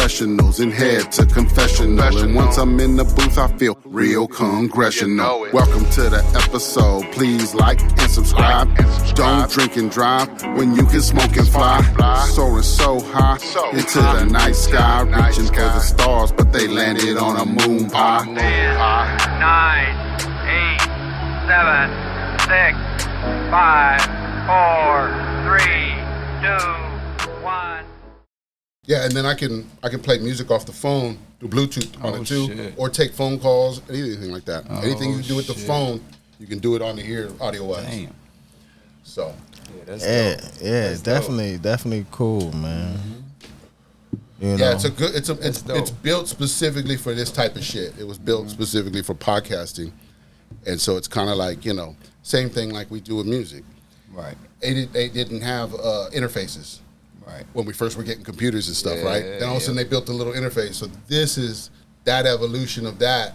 professionals and head to confessional. And once I'm in the booth, I feel real congressional. Welcome to the episode. Please like and subscribe. Don't drink and drive when you can smoke and fly. Soaring so high into the night sky, reaching for the stars, but they landed on a moon pie. 10, 9, 8, 7, 6, 5, 4, 3, 2, 1. Yeah, and then I can play music off the phone through Bluetooth on it too, shit. or take phone calls, anything like that. Anything you can do with the phone, you can do it on the ear, audio wise. Damn. So, it's definitely cool, man. You know? Yeah, it's built specifically for this type of shit. It was built specifically for podcasting, and so it's kind of like, you know, same thing like we do with music. Right. They didn't have interfaces. Right. When we first were getting computers and stuff, right? Then all of a sudden they built a little interface. So this is that evolution of that,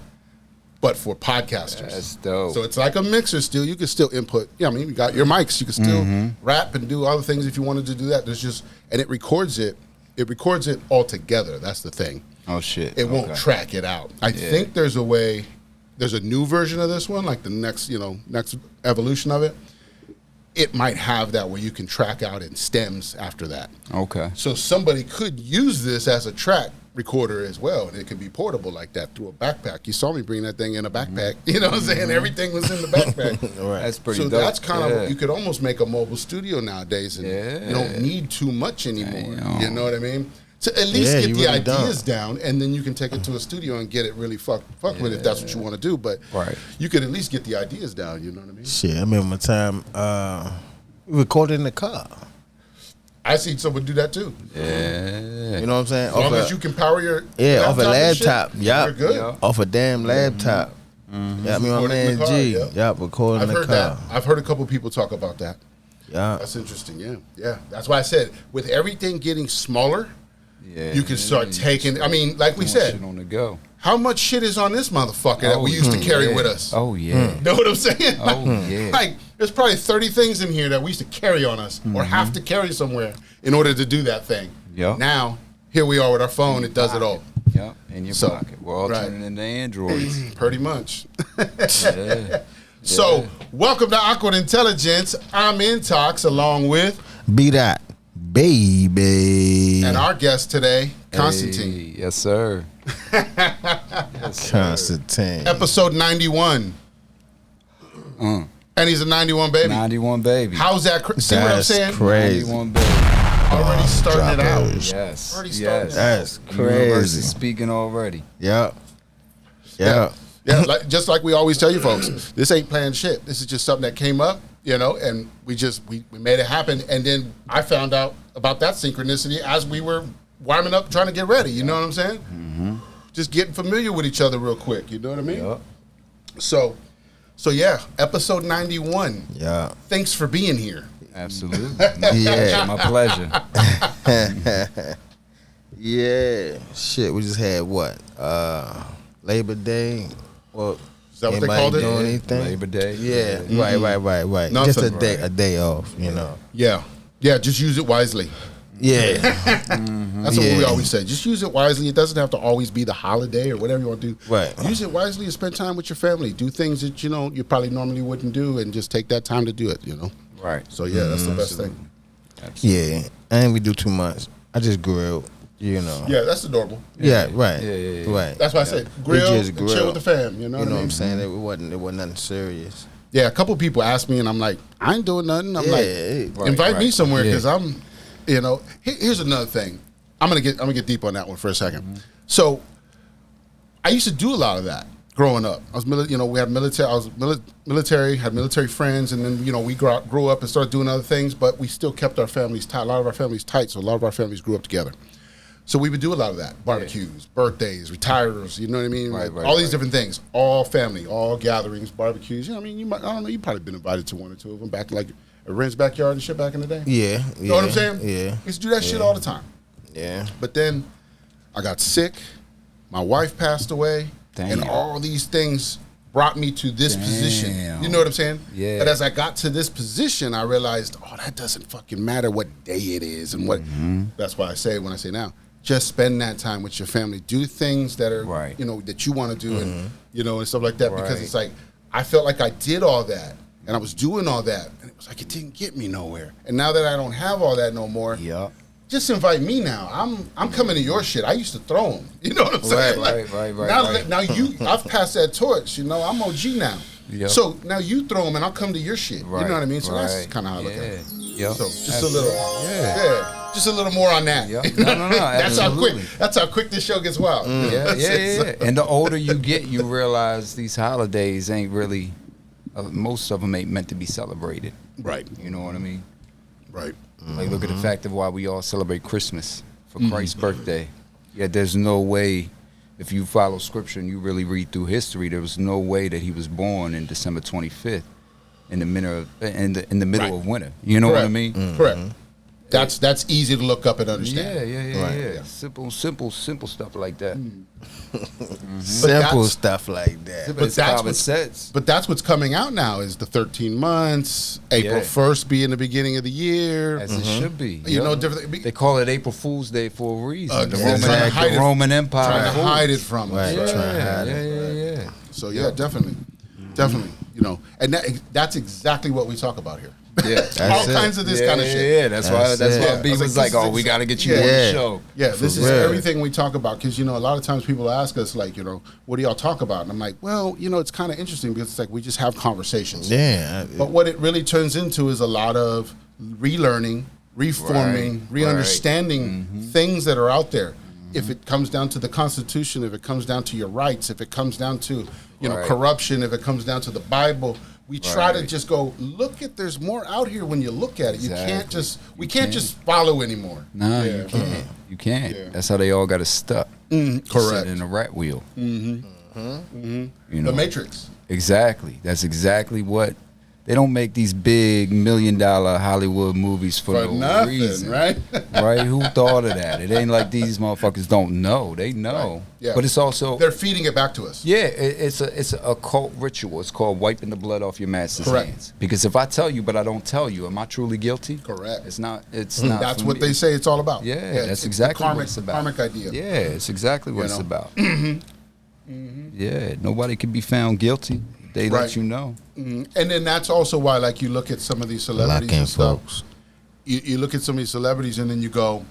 but for podcasters. That's dope. So it's like a mixer still. You can still input. Yeah, I mean, you got your mics. You can still rap and do other things if you wanted to do that. There's just, and it records it. It records it all together. That's the thing. Oh, shit. It won't track it out. I think there's a way, there's a new version of this one, like the next evolution of it. It might have that where you can track out in stems after that. Okay. So somebody could use this as a track recorder as well, and it could be portable like that through a backpack. You saw me bring that thing in a backpack. You know what I'm saying? Everything was in the backpack. Right. That's pretty So dope. that's kind of, you could almost make a mobile studio nowadays, and you don't need too much anymore. Damn. You know what I mean? To at least get the really ideas down, and then you can take it to a studio and get it really fuck with if that's what you want to do. But you could at least get the ideas down. You know what I mean? Shit, I remember one time we recorded in the car. I seen someone do that too. Yeah. You know what I'm saying? As long as you can power your off a laptop. You're good. Yeah. Off a damn laptop. Yeah, I mean, my man G. Recording in the car. That. I've heard a couple people talk about that. Yeah. That's interesting, yeah. That's why I said, with everything getting smaller, you can start taking, I mean, like we said, shit on the go. How much shit is on this motherfucker that we used to carry with us? Oh, yeah. Know what I'm saying? Oh, yeah. Like, there's probably 30 things in here that we used to carry on us or have to carry somewhere in order to do that thing. Yep. Now, here we are with our phone. It does it all. Yep, in your pocket. We're all turning into androids. Pretty much. So, welcome to Awkward Intelligence. I'm Intox along with BDot, baby. And our guest today, Constantine. Hey, yes, sir. Constantine. Episode 91. And he's a 91 baby. 91 baby. How's that? See what I'm saying? Crazy. 91 baby. Already starting it out. Yes. Already starting it out. That's Universe crazy. is speaking already. Yeah. Yeah, just like we always tell you folks, this ain't planned shit. This is just something that came up, and we made it happen. And then I found out about that synchronicity as we were warming up, trying to get ready. You know what I'm saying? Mm-hmm. Just getting familiar with each other real quick. You know what I mean? Yep. So yeah, episode 91. Yeah. Thanks for being here. Absolutely. Yeah. My pleasure. Yeah. Shit, we just had what? Labor Day. Well, is that what they called it? Doing anything? Labor Day. Yeah. Right. Nothing. Just a day off, Yeah. Just use it wisely. Yeah. That's what we always say. Just use it wisely. It doesn't have to always be the holiday or whatever you want to do. Right. Use it wisely and spend time with your family. Do things that you probably normally wouldn't do, and just take that time to do it. Right. So that's the best thing. Absolutely. Yeah. I ain't we do too much. I just grilled. Yeah, that's adorable. Yeah, right. Yeah. Right. That's why I said grill, just and chill with the fam. You know what I'm saying? It wasn't nothing serious. Yeah, a couple people asked me, and I'm like, I ain't doing nothing. I'm invite me somewhere because I'm, Here's another thing. I'm gonna get deep on that one for a second. Mm-hmm. So, I used to do a lot of that growing up. I was we had military. I was military. Had military friends, and then we grew up and started doing other things. But we still kept our families tight. A lot of our families tight. So a lot of our families grew up together. So we would do a lot of that. Barbecues, birthdays, retires, you know what I mean? Right, all these different things. All family, all gatherings, barbecues. I mean, I don't know, you probably been invited to one or two of them back like a Ren's backyard and shit back in the day. Yeah. You know what I'm saying? Yeah. We used to do that shit all the time. Yeah. But then I got sick. My wife passed away. Damn. And all these things brought me to this position. You know what I'm saying? Yeah. But as I got to this position, I realized, that doesn't fucking matter what day it is and what. That's why I say when I say now, just spend that time with your family. Do things that are, right. you know, that you want to do, and you know, and stuff like that. Because it's like I felt like I did all that, and I was doing all that, and it was like it didn't get me nowhere. And now that I don't have all that no more, just invite me now. I'm coming to your shit. I used to throw them. You know what I'm saying? Right. Now I've passed that torch. You know, I'm OG now. Yep. So now you throw them, and I'll come to your shit. Right. You know what I mean? So that's kind of how I look at it. Yep. So just a little, just a little more on that. Yep. No, That's how quick this show gets wild. Yeah. And the older you get, you realize these holidays ain't really. Most of them ain't meant to be celebrated. Right. You know what I mean? Right. Like, look at the fact of why we all celebrate Christmas for Christ's birthday. Yet there's no way, if you follow scripture and you really read through history, there was no way that he was born in December 25th in the middle of winter. You know what I mean? Correct. That's easy to look up and understand. Yeah. Simple stuff like that. Simple stuff like that. But that's what's coming out now is the 13 months, April 1st being the beginning of the year. As it should be. You know, different. They call it April Fool's Day for a reason. The Roman Empire. Trying to hide it from us. Yeah. So, definitely. You know, and that's exactly what we talk about here. Yeah, all kinds of this kind of shit. Yeah, that's why B was like, "Oh, we got to get you on the show." Yeah, this is everything we talk about because you know a lot of times people ask us like, you know, what do y'all talk about? And I'm like, well, you know, it's kind of interesting because it's like we just have conversations. Yeah, but what it really turns into is a lot of relearning, reforming, re-understanding things that are out there. If it comes down to the Constitution, if it comes down to your rights, if it comes down to you know corruption, if it comes down to the Bible. We try to just go look at. There's more out here when you look at it. You can't just. We can't just follow anymore. No, you can't. You can't. Yeah. That's how they all got us stuck. Correct. In a rat wheel. You know, the Matrix. Exactly. That's exactly what. They don't make these big $1 million Hollywood movies for no nothing, reason, right? Right? Who thought of that? It ain't like these motherfuckers don't know. They know. Right. Yeah. But it's also they're feeding it back to us. Yeah, it's a occult ritual. It's called wiping the blood off your master's hands. Because if I tell you, but I don't tell you, am I truly guilty? Correct. It's not. It's not. That's what they say. It's all about. Yeah, that's exactly what it's about. Karmic idea. Yeah, it's exactly what it's about. Yeah, nobody can be found guilty. They let you know. And then that's also why, like, you look at some of these celebrities and stuff. You look at some of these celebrities and then you go,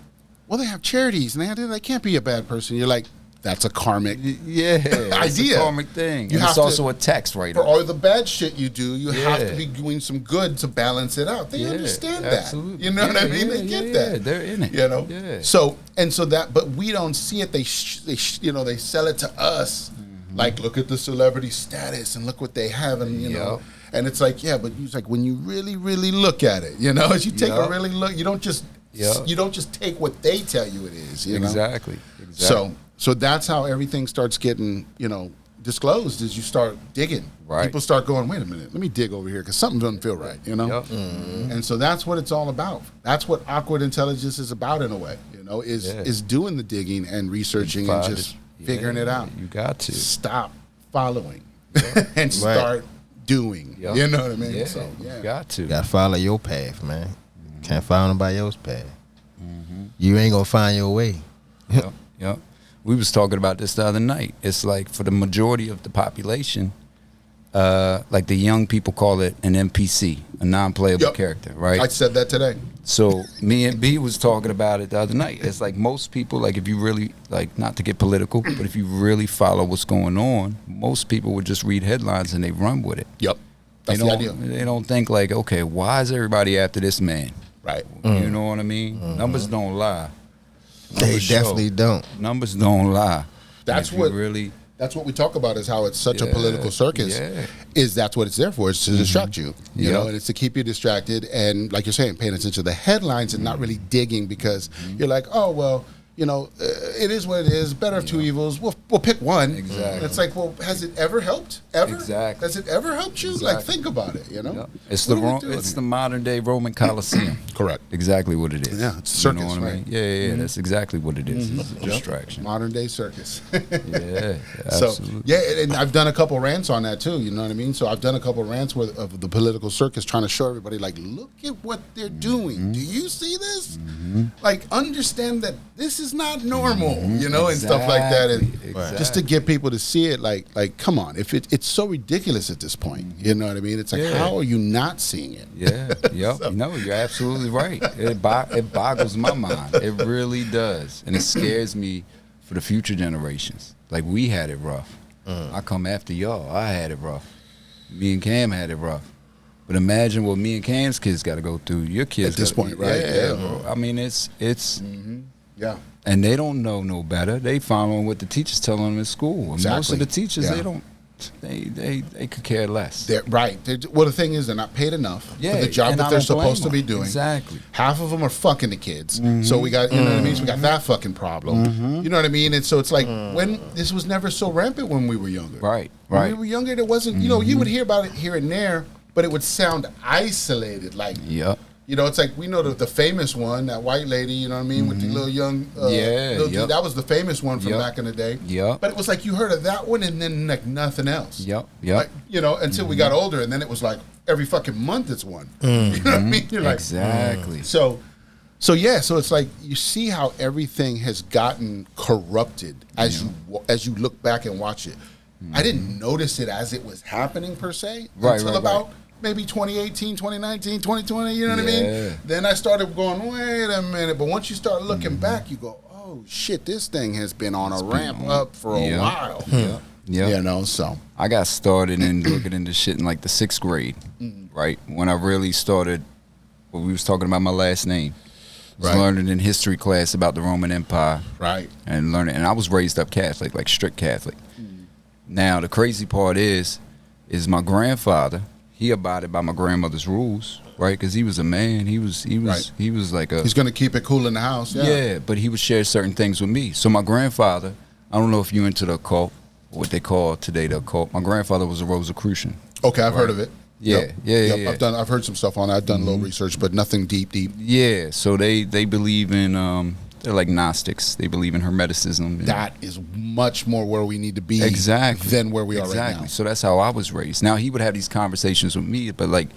well, they have charities and they can't be a bad person. You're like, that's a karmic idea. It's a karmic thing. And it's also a tax right for all the bad shit you do, you have to be doing some good to balance it out. They understand that. You know what I mean? They get that. They're in it. You know? Yeah. So that, but we don't see it. They sell it to us. Like, look at the celebrity status and look what they have, and you know, and it's like, but it's like when you really, really look at it, you know, as you take a really look, you don't just take what they tell you it is, you know? Exactly. So that's how everything starts getting, you know, disclosed as you start digging. Right. People start going, wait a minute, let me dig over here because something doesn't feel right, you know? And so that's what it's all about. That's what Awkward Intelligence is about in a way, you know, is doing the digging and researching and just figuring it out. You got to stop following and start doing. You know what I mean? Yeah, so you got to. You got to follow your path, man. Can't follow nobody else's path. You ain't gonna find your way. Yep. We was talking about this the other night. It's like for the majority of the population, like the young people call it an NPC, a non-playable character, right? I said that today. So me and B was talking about it the other night. It's like most people, like if you really, like not to get political, but if you really follow what's going on, most people would just read headlines and they run with it. Yep. That's the idea. They don't think like, okay, why is everybody after this man? Right. You know what I mean? Numbers don't lie. They definitely don't. Numbers don't lie. That's what we talk about is how it's such a political circus. Is that's what it's there for? It's to distract you, you know, and it's to keep you distracted and, like you're saying, paying attention to the headlines and not really digging because you're like, oh well, you know, it is what it is. Better of two evils. We'll pick one. Exactly. And it's like, well, has it ever helped? Ever? Exactly. Has it ever helped you? Exactly. Like, think about it. You know, it's the modern day Roman Coliseum. Correct. Exactly what it is. Yeah, it's a circus, you know what I mean? Yeah. That's exactly what it is. It's a distraction. Modern day circus. Yeah, absolutely. So and I've done a couple rants on that too. You know what I mean? So I've done a couple rants of the political circus, trying to show everybody, like, look at what they're doing. Do you see this? Like, understand that this is is not normal, you know, and stuff like that. And just to get people to see it, like come on, if it's so ridiculous at this point, you know what I mean? It's like, how are you not seeing it? Yeah, yep. So. No, you're absolutely right. It boggles my mind. It really does, and it scares me for the future generations. Like, we had it rough. I come after y'all. I had it rough. Me and Cam had it rough. But imagine what me and Cam's kids got to go through. Your kids at this point, right? Yeah, bro. I mean, it's yeah. And they don't know no better. They following what the teachers tell them in school. And most of the teachers, they don't. They could care less. Right. Well, the thing is, they're not paid enough for the job that they're supposed to be doing. Exactly. Half of them are fucking the kids. So we got, you know what I mean? So we got that fucking problem. You know what I mean? And so it's like, when this was never so rampant when we were younger. Right. When we were younger, there wasn't, you know, you would hear about it here and there, but it would sound isolated. Like, you know, it's like, we know the famous one, that white lady, you know what I mean, with the little young, that was the famous one from back in the day. But it was like, you heard of that one and then like nothing else. Like, you know, until we got older, and then it was like every fucking month it's one. You know what I mean? You're like, exactly. So it's like, you see how everything has gotten corrupted as you look back and watch it. I didn't notice it as it was happening per se until about maybe 2018, 2019, 2020, you know what I mean? Then I started going, wait a minute. But once you start looking back, you go, oh, shit, this thing has been on a ramp up for a while. You know, so. I got started in looking into shit in like the 6th grade, right? When I really started, we was talking about my last name. I was learning in history class about the Roman Empire. And I was raised up Catholic, like strict Catholic. Now, the crazy part is my grandfather, he abided by my grandmother's rules, right? Because he was a man. He was like a... He's going to keep it cool in the house, Yeah, but he would share certain things with me. So my grandfather, I don't know if you're into the occult, what they call today the occult. My grandfather was a Rosicrucian. Okay, I've heard of it. Yeah. I've heard some stuff on it. I've done a little research, but nothing deep. Yeah, so they believe in... they're like Gnostics. They believe in Hermeticism. That is much more where we need to be than where we are right now. So that's how I was raised. Now, he would have these conversations with me, but like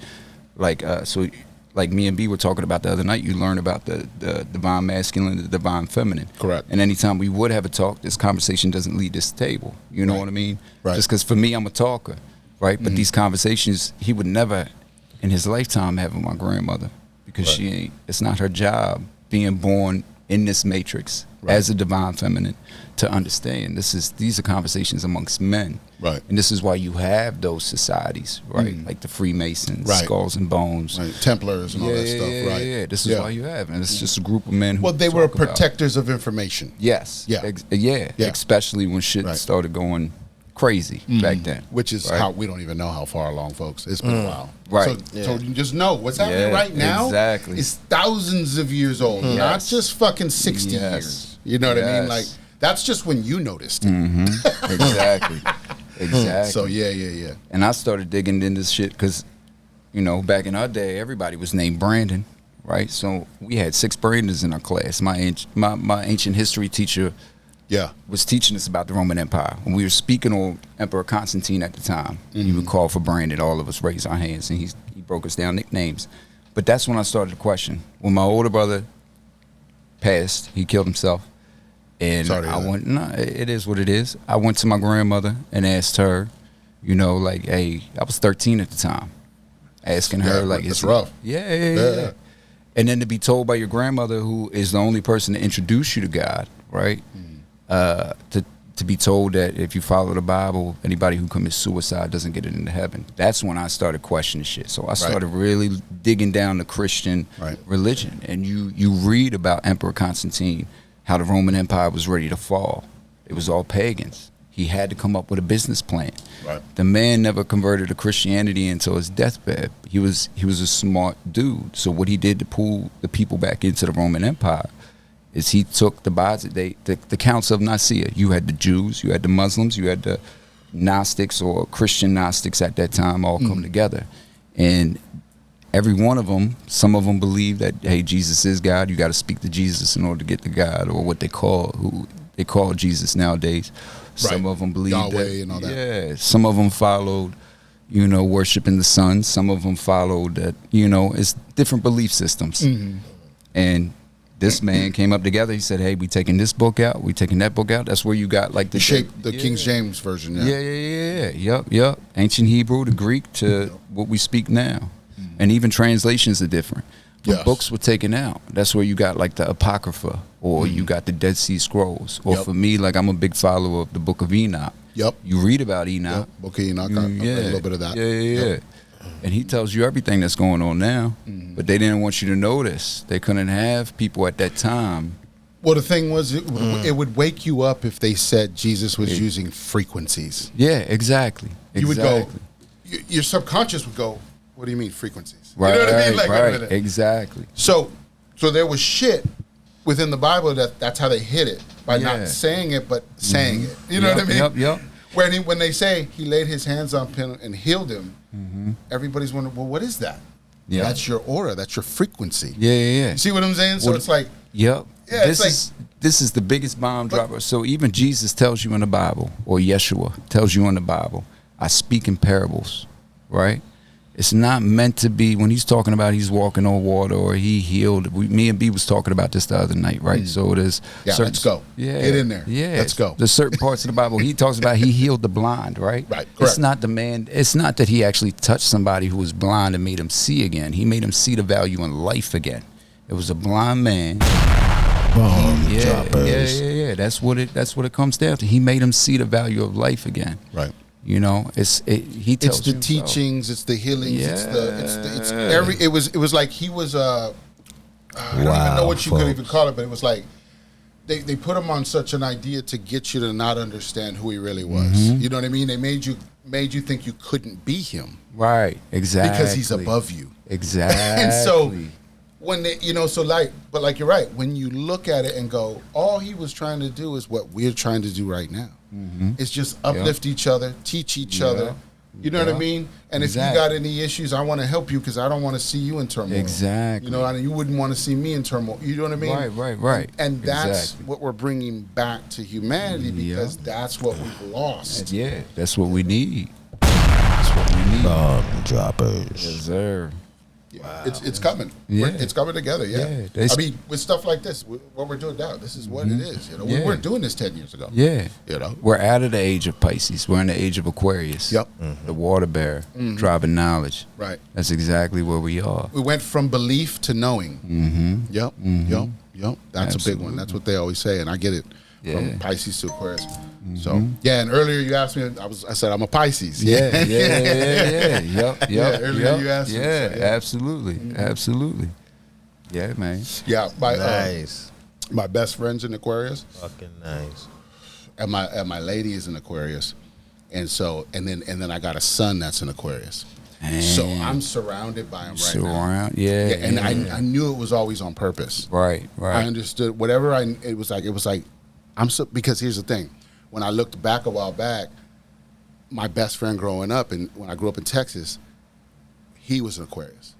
me and B were talking about the other night, you learn about the divine masculine and the divine feminine. Correct. And anytime we would have a talk, this conversation doesn't lead this table. You know what I mean? Just because for me, I'm a talker, right? But these conversations, he would never in his lifetime have with my grandmother, because it's not her job being born in this matrix as a divine feminine to understand. These are conversations amongst men. And this is why you have those societies, right? Like the Freemasons, Skulls and Bones. Templars and all that stuff, Yeah, this is why you have it. And it's just a group of men who they were protectors of information. Yes. Especially when shit started going crazy back then. Which is how we don't even know how far along, folks. It's been a while. So you just know what's happening right now is thousands of years old, not just fucking 60 years. You know what I mean? Like, that's just when you noticed it. Exactly. So yeah. And I started digging into this shit because, you know, back in our day, everybody was named Brandon, right? So we had 6 Brandons in our class. My ancient history teacher was teaching us about the Roman Empire. When we were speaking on Emperor Constantine at the time, he would call for Brandon. All of us raised our hands, and he broke us down nicknames. But that's when I started to question. When my older brother passed, he killed himself. And it is what it is. I went to my grandmother and asked her, you know, like, hey, I was 13 at the time, asking her, like, it's rough. Yeah. And then to be told by your grandmother, who is the only person to introduce you to God, right? To be told that if you follow the Bible, anybody who commits suicide doesn't get it into heaven. That's when I started questioning shit. So I started really digging down the Christian religion. And you read about Emperor Constantine, how the Roman Empire was ready to fall. It was all pagans. He had to come up with a business plan. The man never converted to Christianity until his deathbed. He was a smart dude. So what he did to pull the people back into the Roman Empire is he took the Council of Nicaea. You had the Jews, you had the Muslims, you had the Gnostics or Christian Gnostics at that time all come together. And every one of them, some of them believe that, hey, Jesus is God. You got to speak to Jesus in order to get to God, or what they call Jesus nowadays. Some of them believe Yahweh and all that. Yeah, some of them followed, you know, worshiping the sun. Some of them followed that, you know, it's different belief systems. And this man came up together. He said, hey, we taking this book out. We taking that book out. That's where you got like the shape, the King James version. Yep. Ancient Hebrew, the Greek to what we speak now. And even translations are different. But books were taken out. That's where you got like the Apocrypha, or you got the Dead Sea Scrolls. Or for me, like I'm a big follower of the Book of Enoch. You read about Enoch. Book of Enoch, a little bit of that. Yeah. And he tells you everything that's going on now. But they didn't want you to notice. They couldn't have people at that time. Well, the thing was, it would wake you up if they said Jesus was using frequencies. Yeah, exactly. You would go, your subconscious would go, what do you mean frequencies? Right, you know what I mean? Like, right, exactly. So there was shit within the Bible that's how they hid it, by not saying it, but saying it. You know what I mean? Yep. When they say he laid his hands on him and healed him, everybody's wondering, well, what is that? Yeah. That's your aura. That's your frequency. Yeah. You see what I'm saying? So it's like... Yep. Yeah, this is the biggest bomb dropper. So even Jesus tells you in the Bible, or Yeshua tells you in the Bible, I speak in parables, right? It's not meant to be, when he's talking about he's walking on water or he healed. Me and B was talking about this the other night, right? So there's let's go. Yeah, get in there. Yeah, let's go. There's certain parts of the Bible he talks about he healed the blind, right? Right. Correct. It's not It's not that he actually touched somebody who was blind and made him see again. He made him see the value in life again. It was a blind man. Yeah. That's what it comes down to. He made him see the value of life again. Right. You know, he tells it's the himself. teachings, it's the healings, it's every. It was like he was I don't even know what you could even call it, but it was like they put him on such an idea to get you to not understand who he really was. You know what I mean? They made you think you couldn't be him. Right. Exactly. Because he's above you. Exactly. And so when they, but like you're right. When you look at it and go, all he was trying to do is what we're trying to do right now. It's just uplift each other, teach each other. You know what I mean? And if you got any issues, I want to help you because I don't want to see you in turmoil. Exactly. You know, and you wouldn't want to see me in turmoil. You know what I mean? Right. And that's what we're bringing back to humanity because that's what we've lost. Yeah, that's what we need. That's what we need. Bomb droppers. Yes, sir. Wow. It's coming. Yeah. It's coming together. Yeah. I mean, with stuff like this, what we're doing now, this is what it is. You know, we weren't doing this 10 years ago. Yeah. You know, we're out of the age of Pisces. We're in the age of Aquarius. Yep. The water bearer, driving knowledge. Right. That's exactly where we are. We went from belief to knowing. Yep. That's a big one. That's what they always say, and I get it. From Pisces to Aquarius. So and earlier you asked me, I said I'm a Pisces. Yep. Earlier you asked me. Absolutely. Yeah, man. Yeah, Nice. My best friend's in Aquarius. Fucking nice. And my lady is in Aquarius, and then I got a son that's in Aquarius. Man. So I'm surrounded by him now. And I knew it was always on purpose. Right. I understood whatever it was like. Because here's the thing, when I looked back a while back, my best friend growing up, and when I grew up in Texas, he was an Aquarius.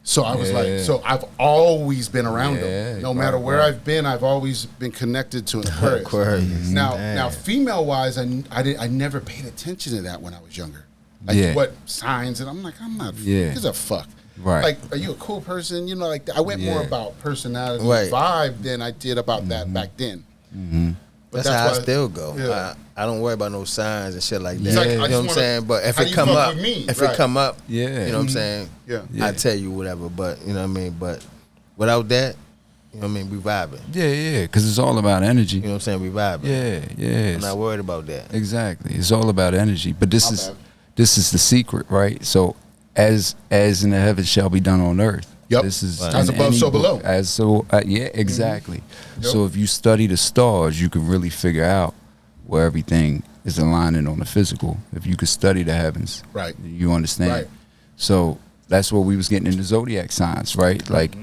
So I was like, so I've always been around him. No matter where I've been, I've always been connected to an Aquarius. Now, female wise, I never paid attention to that when I was younger. Like what signs, and I'm like, I'm not. Gives a fuck. Right. Like, are you a cool person? You know, like I went more about personality vibe than I did about that back then. But that's how I still go. Yeah. I don't worry about no signs and shit like that. Like, you know what I'm saying? But if it come up, you know what I'm saying? I tell you whatever. But you know what I mean? But without that, you know what I mean? We vibing. Yeah, because it's all about energy. You know what I'm saying? We vibing. Yeah. I'm not worried about that. Exactly. It's all about energy. But this is the secret, right? So as in the heavens shall be done on earth. Yep. This is as above, so below. Exactly. So if you study the stars, you can really figure out where everything is aligning on the physical. If you could study the heavens, right, you understand. Right. So that's what we was getting in the zodiac signs, right? Like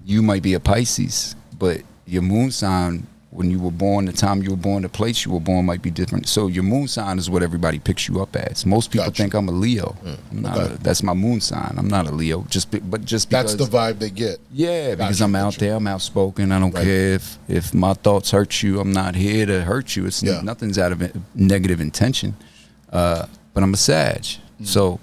you might be a Pisces, but your moon sign, when you were born, the time you were born, the place you were born might be different. So your moon sign is what everybody picks you up as. Most people think I'm a Leo. I'm not that's my moon sign. I'm not a Leo. Just because that's the vibe they get. Yeah, because I'm out there. I'm outspoken. I don't care if my thoughts hurt you. I'm not here to hurt you. It's nothing's out of negative intention. But I'm a Sag. So,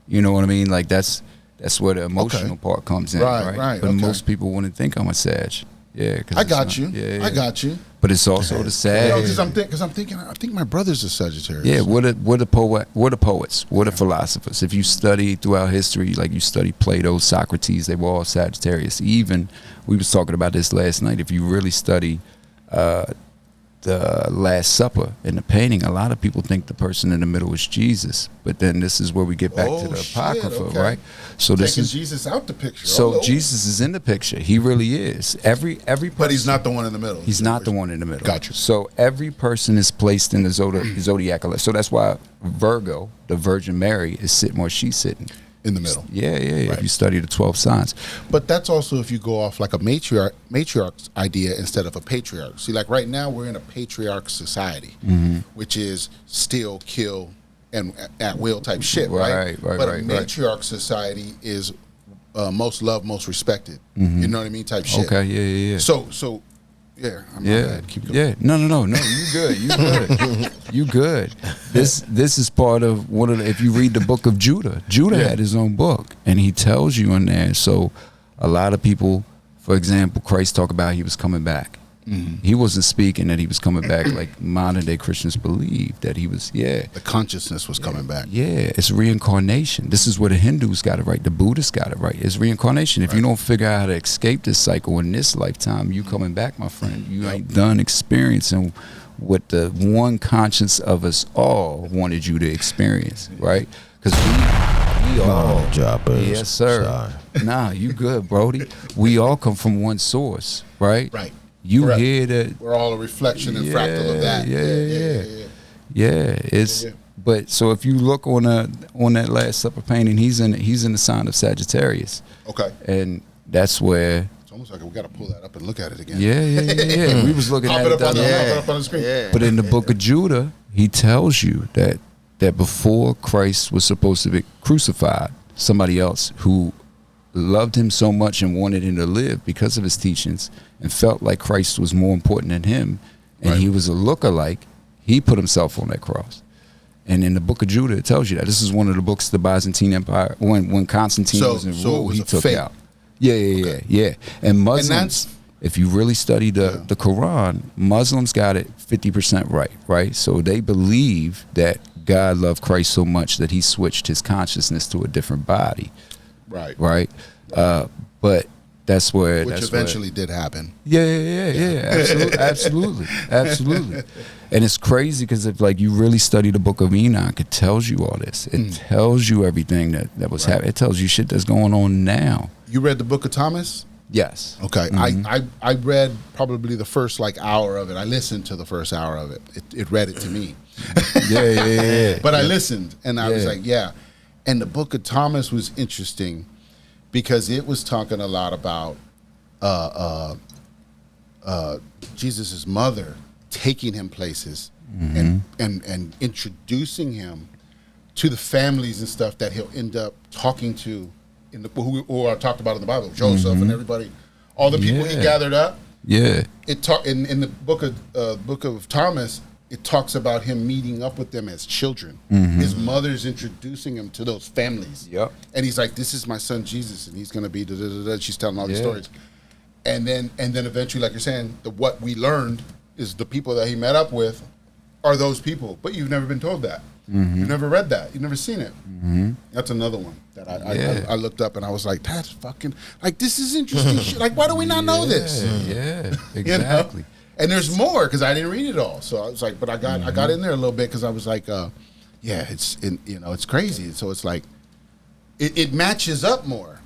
you know what I mean? Like that's That's where the emotional part comes in, right? But most people wouldn't think I'm a Sag. Yeah, I got you. I got you. But it's also the Sag. Because I'm thinking. I think my brother's a Sagittarius. Yeah, we're the poets, we're the philosophers. If you study throughout history, like you study Plato, Socrates, they were all Sagittarius. Even we was talking about this last night. If you really study the Last Supper in the painting, a lot of people think the person in the middle is Jesus, but then this is where we get back to the Apocrypha, right? So this is Jesus out the picture. So Jesus is in the picture. He really is. Every person, but he's not the one in the middle. He's not the one in the middle. Gotcha. So every person is placed in the zodiac. So that's why Virgo, the Virgin Mary, is sitting where she's sitting. In the middle. Yeah. Right. If you study the 12 signs. But that's also if you go off like a matriarch's idea instead of a patriarch. See, like right now we're in a patriarch society, which is steal, kill, and at will type shit, right? But a matriarch society is most loved, most respected. You know what I mean? Type shit. Okay, yeah. So yeah, keep going. Yeah. No. You good. You good. This is part of one of the, if you read the book of Judah had his own book, and he tells you in there. So a lot of people, for example, Christ talked about he was coming back. He wasn't speaking that he was coming back like modern day Christians believe that he was. The consciousness was coming back. Yeah, it's reincarnation. This is where the Hindus got it right, the Buddhists got it right. It's reincarnation. If you don't figure out how to escape this cycle in this lifetime, you coming back, my friend. You ain't done experiencing what the one conscience of us all wanted you to experience, right? Because we all droppers. Yes, sir. Sorry. Nah, you good, Brody. We all come from one source, right? Right. You hear that we're all a reflection and fractal of that. Yeah. But so if you look on that Last Supper painting, he's in the sign of Sagittarius. Okay. And that's where it's almost like we got to pull that up and look at it again. Yeah. We was looking at it up on the screen. Yeah. But in the book of Judah, he tells you that before Christ was supposed to be crucified, somebody else who loved him so much and wanted him to live because of his teachings and felt like Christ was more important than him, and he was a lookalike, he put himself on that cross. And in the book of Judah, it tells you that. This is one of the books, the Byzantine Empire, when Constantine was in rule, he took out. Yeah. And Muslims, if you really study the Quran, Muslims got it 50% right? So they believe that God loved Christ so much that he switched his consciousness to a different body. Right. But that's where which eventually did happen. Yeah. Absolutely. And it's crazy because if like you really study the book of Enoch, it tells you all this. It tells you everything that was happening. It tells you shit that's going on now. You read the book of Thomas? Yes. Okay. I read probably the first like hour of it. I listened to the first hour of it. It read it to me. Yeah. But I listened and I was like, And the book of Thomas was interesting because it was talking a lot about Jesus' mother taking him places and introducing him to the families and stuff that he'll end up talking to in the who are talked about in the Bible, Joseph and everybody, all the people he gathered up. Yeah, it in the book of Thomas. It talks about him meeting up with them as children. His mother's introducing him to those families. Yep. And he's like, "This is my son Jesus, and he's going to be." She's telling all these stories, and then eventually, like you're saying, what we learned is the people that he met up with are those people. But you've never been told that. You've never read that. You've never seen it. That's another one that I looked up and I was like, "That's fucking like this is interesting shit. Like, why do we not know this?" Yeah, exactly. You know? And there's more because I didn't read it all. So I was like, but I got in there a little bit because I was like, it's crazy. So it's like, it matches up more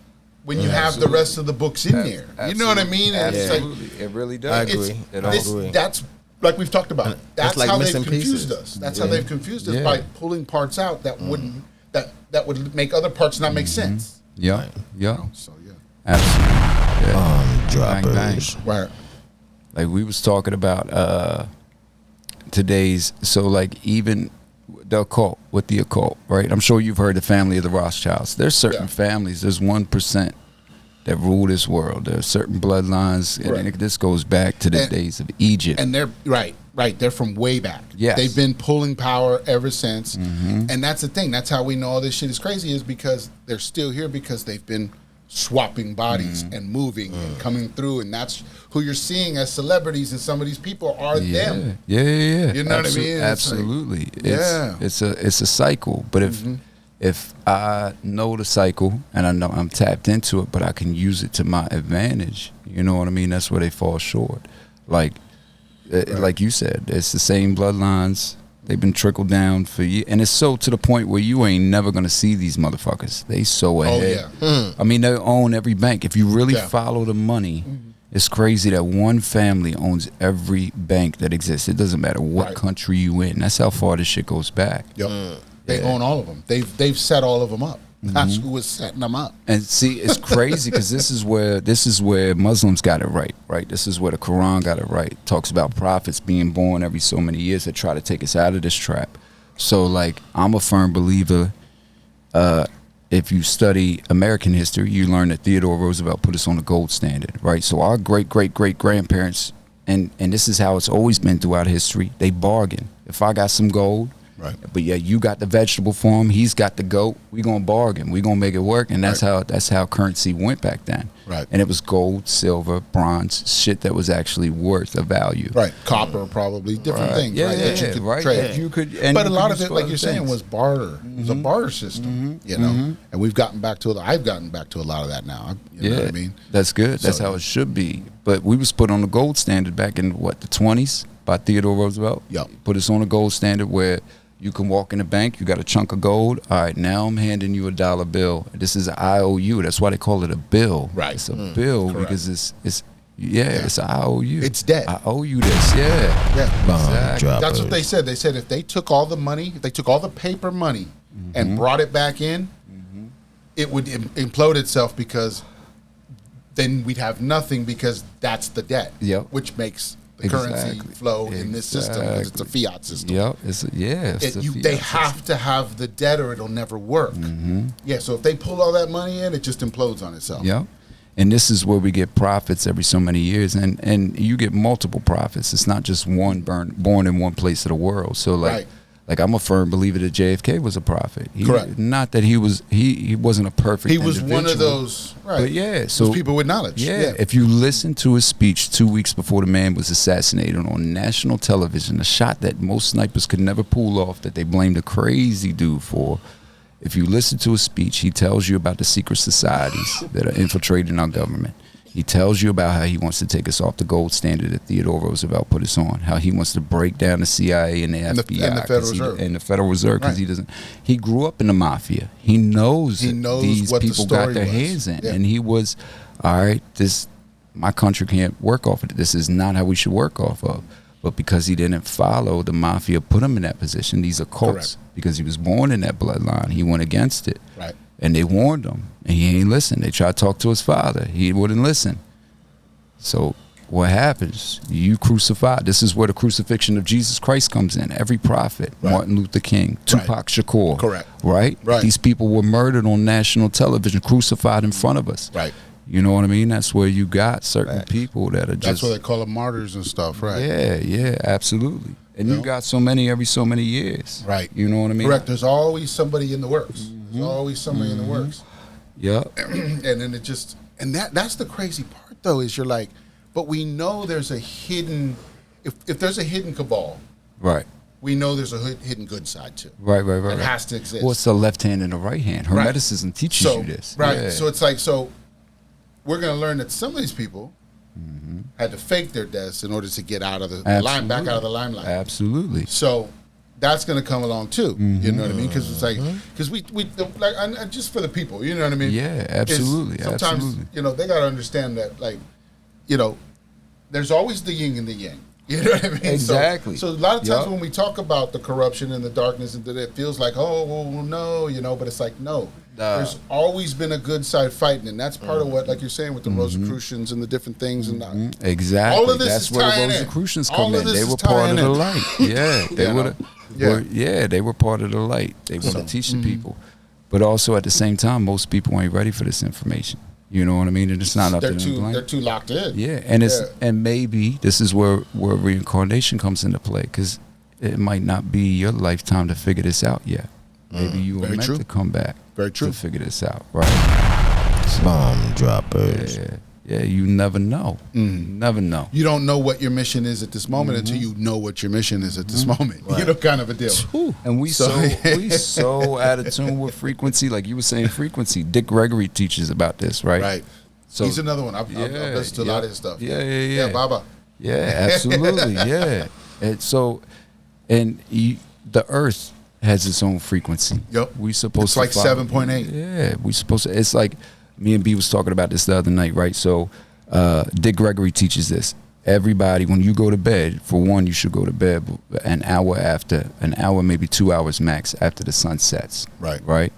when you have the rest of the books in there. You know what I mean? And it's like, it really does. I agree. That's like we've talked about. That's like how they've confused us. That's how they've confused us by pulling parts out that wouldn't that would make other parts not make sense. Yeah. So absolutely. Droppers. Right. Like we was talking about today's, so like even the occult, with the occult, right? I'm sure you've heard the family of the Rothschilds. There's certain families, there's 1% that rule this world. There are certain bloodlines, and this goes back to the days of Egypt. And they're right. They're from way back. Yes. They've been pulling power ever since. And that's the thing. That's how we know all this shit is crazy, is because they're still here because they've been swapping bodies and moving and coming through, and that's who you're seeing as celebrities, and some of these people are them. Yeah. You know what I mean? Absolutely. It's a cycle. But if I know the cycle and I know I'm tapped into it, but I can use it to my advantage, you know what I mean? That's where they fall short. Like you said, it's the same bloodlines. They've been trickled down for years. And it's so to the point where you ain't never going to see these motherfuckers. They so ahead. I mean, they own every bank. If you really follow the money, it's crazy that one family owns every bank that exists. It doesn't matter what country you in. That's how far this shit goes back. They own all of them. They've set all of them up. That's who was setting them up. And see, it's crazy because this is where Muslims got it right. This is where the Quran got it right. It talks about prophets being born every so many years that try to take us out of this trap. So, like, I'm a firm believer. If you study American history, you learn that Theodore Roosevelt put us on the gold standard, right? So our great-great-great-grandparents, and this is how it's always been throughout history, they bargain. If I got some gold, but you got the vegetable form, he's got the goat, we gonna bargain, we gonna make it work, and that's how currency went back then. And it was gold, silver, bronze, shit that was actually worth a value. Copper, probably different things. You could, but a lot of it, like you're saying, was barter. It was a barter system, you know. And I've gotten back to a lot of that now. You know what I mean? That's good. That's how it should be. But we was put on the gold standard back in the 20s by Theodore Roosevelt. Put us on a gold standard where you can walk in the bank, you got a chunk of gold. All right, now I'm handing you a dollar bill. This is an IOU. That's why they call it a bill. It's a bill because it's an IOU. It's debt. I owe you this. Exactly. That's what they said. They said if they took all the money, if they took all the paper money and brought it back in, it would implode itself, because then we'd have nothing, because that's the debt, which makes the currency flow in this system, because it's a fiat system. They have to have the debt or it'll never work. So if they pull all that money in, it just implodes on itself. And this is where we get prophets every so many years, and you get multiple prophets. It's not just one born in one place of the world. So like I'm a firm believer that JFK was a prophet. Not that he wasn't a perfect individual. He was one of those, but so those people with knowledge. If you listen to his speech 2 weeks before the man was assassinated on national television, a shot that most snipers could never pull off, that they blamed a crazy dude for. If you listen to his speech, he tells you about the secret societies that are infiltrating our government. He tells you about how he wants to take us off the gold standard that Theodore Roosevelt put us on. How he wants to break down the CIA and the FBI and the Federal Reserve, because he doesn't. He grew up in the mafia. He knows these people got their hands in, and he was, all right. My country can't work off of it. This is not how we should work off of. But because he didn't follow, the mafia put him in that position. These are cults. Because he was born in that bloodline, he went against it. And they warned him, and he ain't listen. They tried to talk to his father. He wouldn't listen. So what happens? You crucify. This is where the crucifixion of Jesus Christ comes in. Every prophet, Martin Luther King, Tupac Shakur. Right? These people were murdered on national television, crucified in front of us. You know what I mean? That's where you got certain people that are just... That's what they call them martyrs and stuff, Yeah, absolutely. And you got so many every so many years. You know what I mean? There's always somebody in the works. There's always somebody in the works. And then it just... And that's the crazy part, though, is you're like, but we know there's a hidden... If there's a hidden cabal... We know there's a hidden good side, too. It has to exist. Well, it's the left hand and the right hand. Hermeticism teaches you this. So it's like... We're going to learn that some of these people had to fake their deaths in order to get out of the back out of the limelight. Absolutely. So that's going to come along too. You know what I mean? Because it's like, because we like, just for the people, you know what I mean? Yeah, absolutely. Sometimes, you know, they got to understand that, like, you know, there's always the yin and the yang. You know what I mean? Exactly. So a lot of times when we talk about the corruption and the darkness, and it feels like, oh, well, no, you know, but it's like, no. There's always been a good side fighting, and that's part of what, like you're saying, with the Rosicrucians and the different things. And exactly. All of this that's is where tying the Rosicrucians come in. They were part of the light. They were part of the light. They want to teach the people. But also at the same time, most people ain't ready for this information. You know what I mean? And it's not up to them. They're too locked in. Yeah, and and maybe this is where reincarnation comes into play, because it might not be your lifetime to figure this out yet. Maybe you were meant to come back. Very true. To figure this out, right? Bomb droppers. Yeah, you never know. Never know. You don't know what your mission is at this moment until you know what your mission is at this moment. Right. You know, kind of a deal. And we so out of tune with frequency, like you were saying, frequency. Dick Gregory teaches about this, right? Right. So he's another one. I've listened to a lot of his stuff. Yeah, Baba. Yeah, absolutely. Yeah. And so, the Earth has its own frequency. Yep. We supposed it's to like 7.8. Yeah, we supposed to. It's like me and B was talking about this the other night, right? So, Dick Gregory teaches this. Everybody, when you go to bed, for one, you should go to bed an hour, maybe 2 hours max after the sun sets. Right. Right.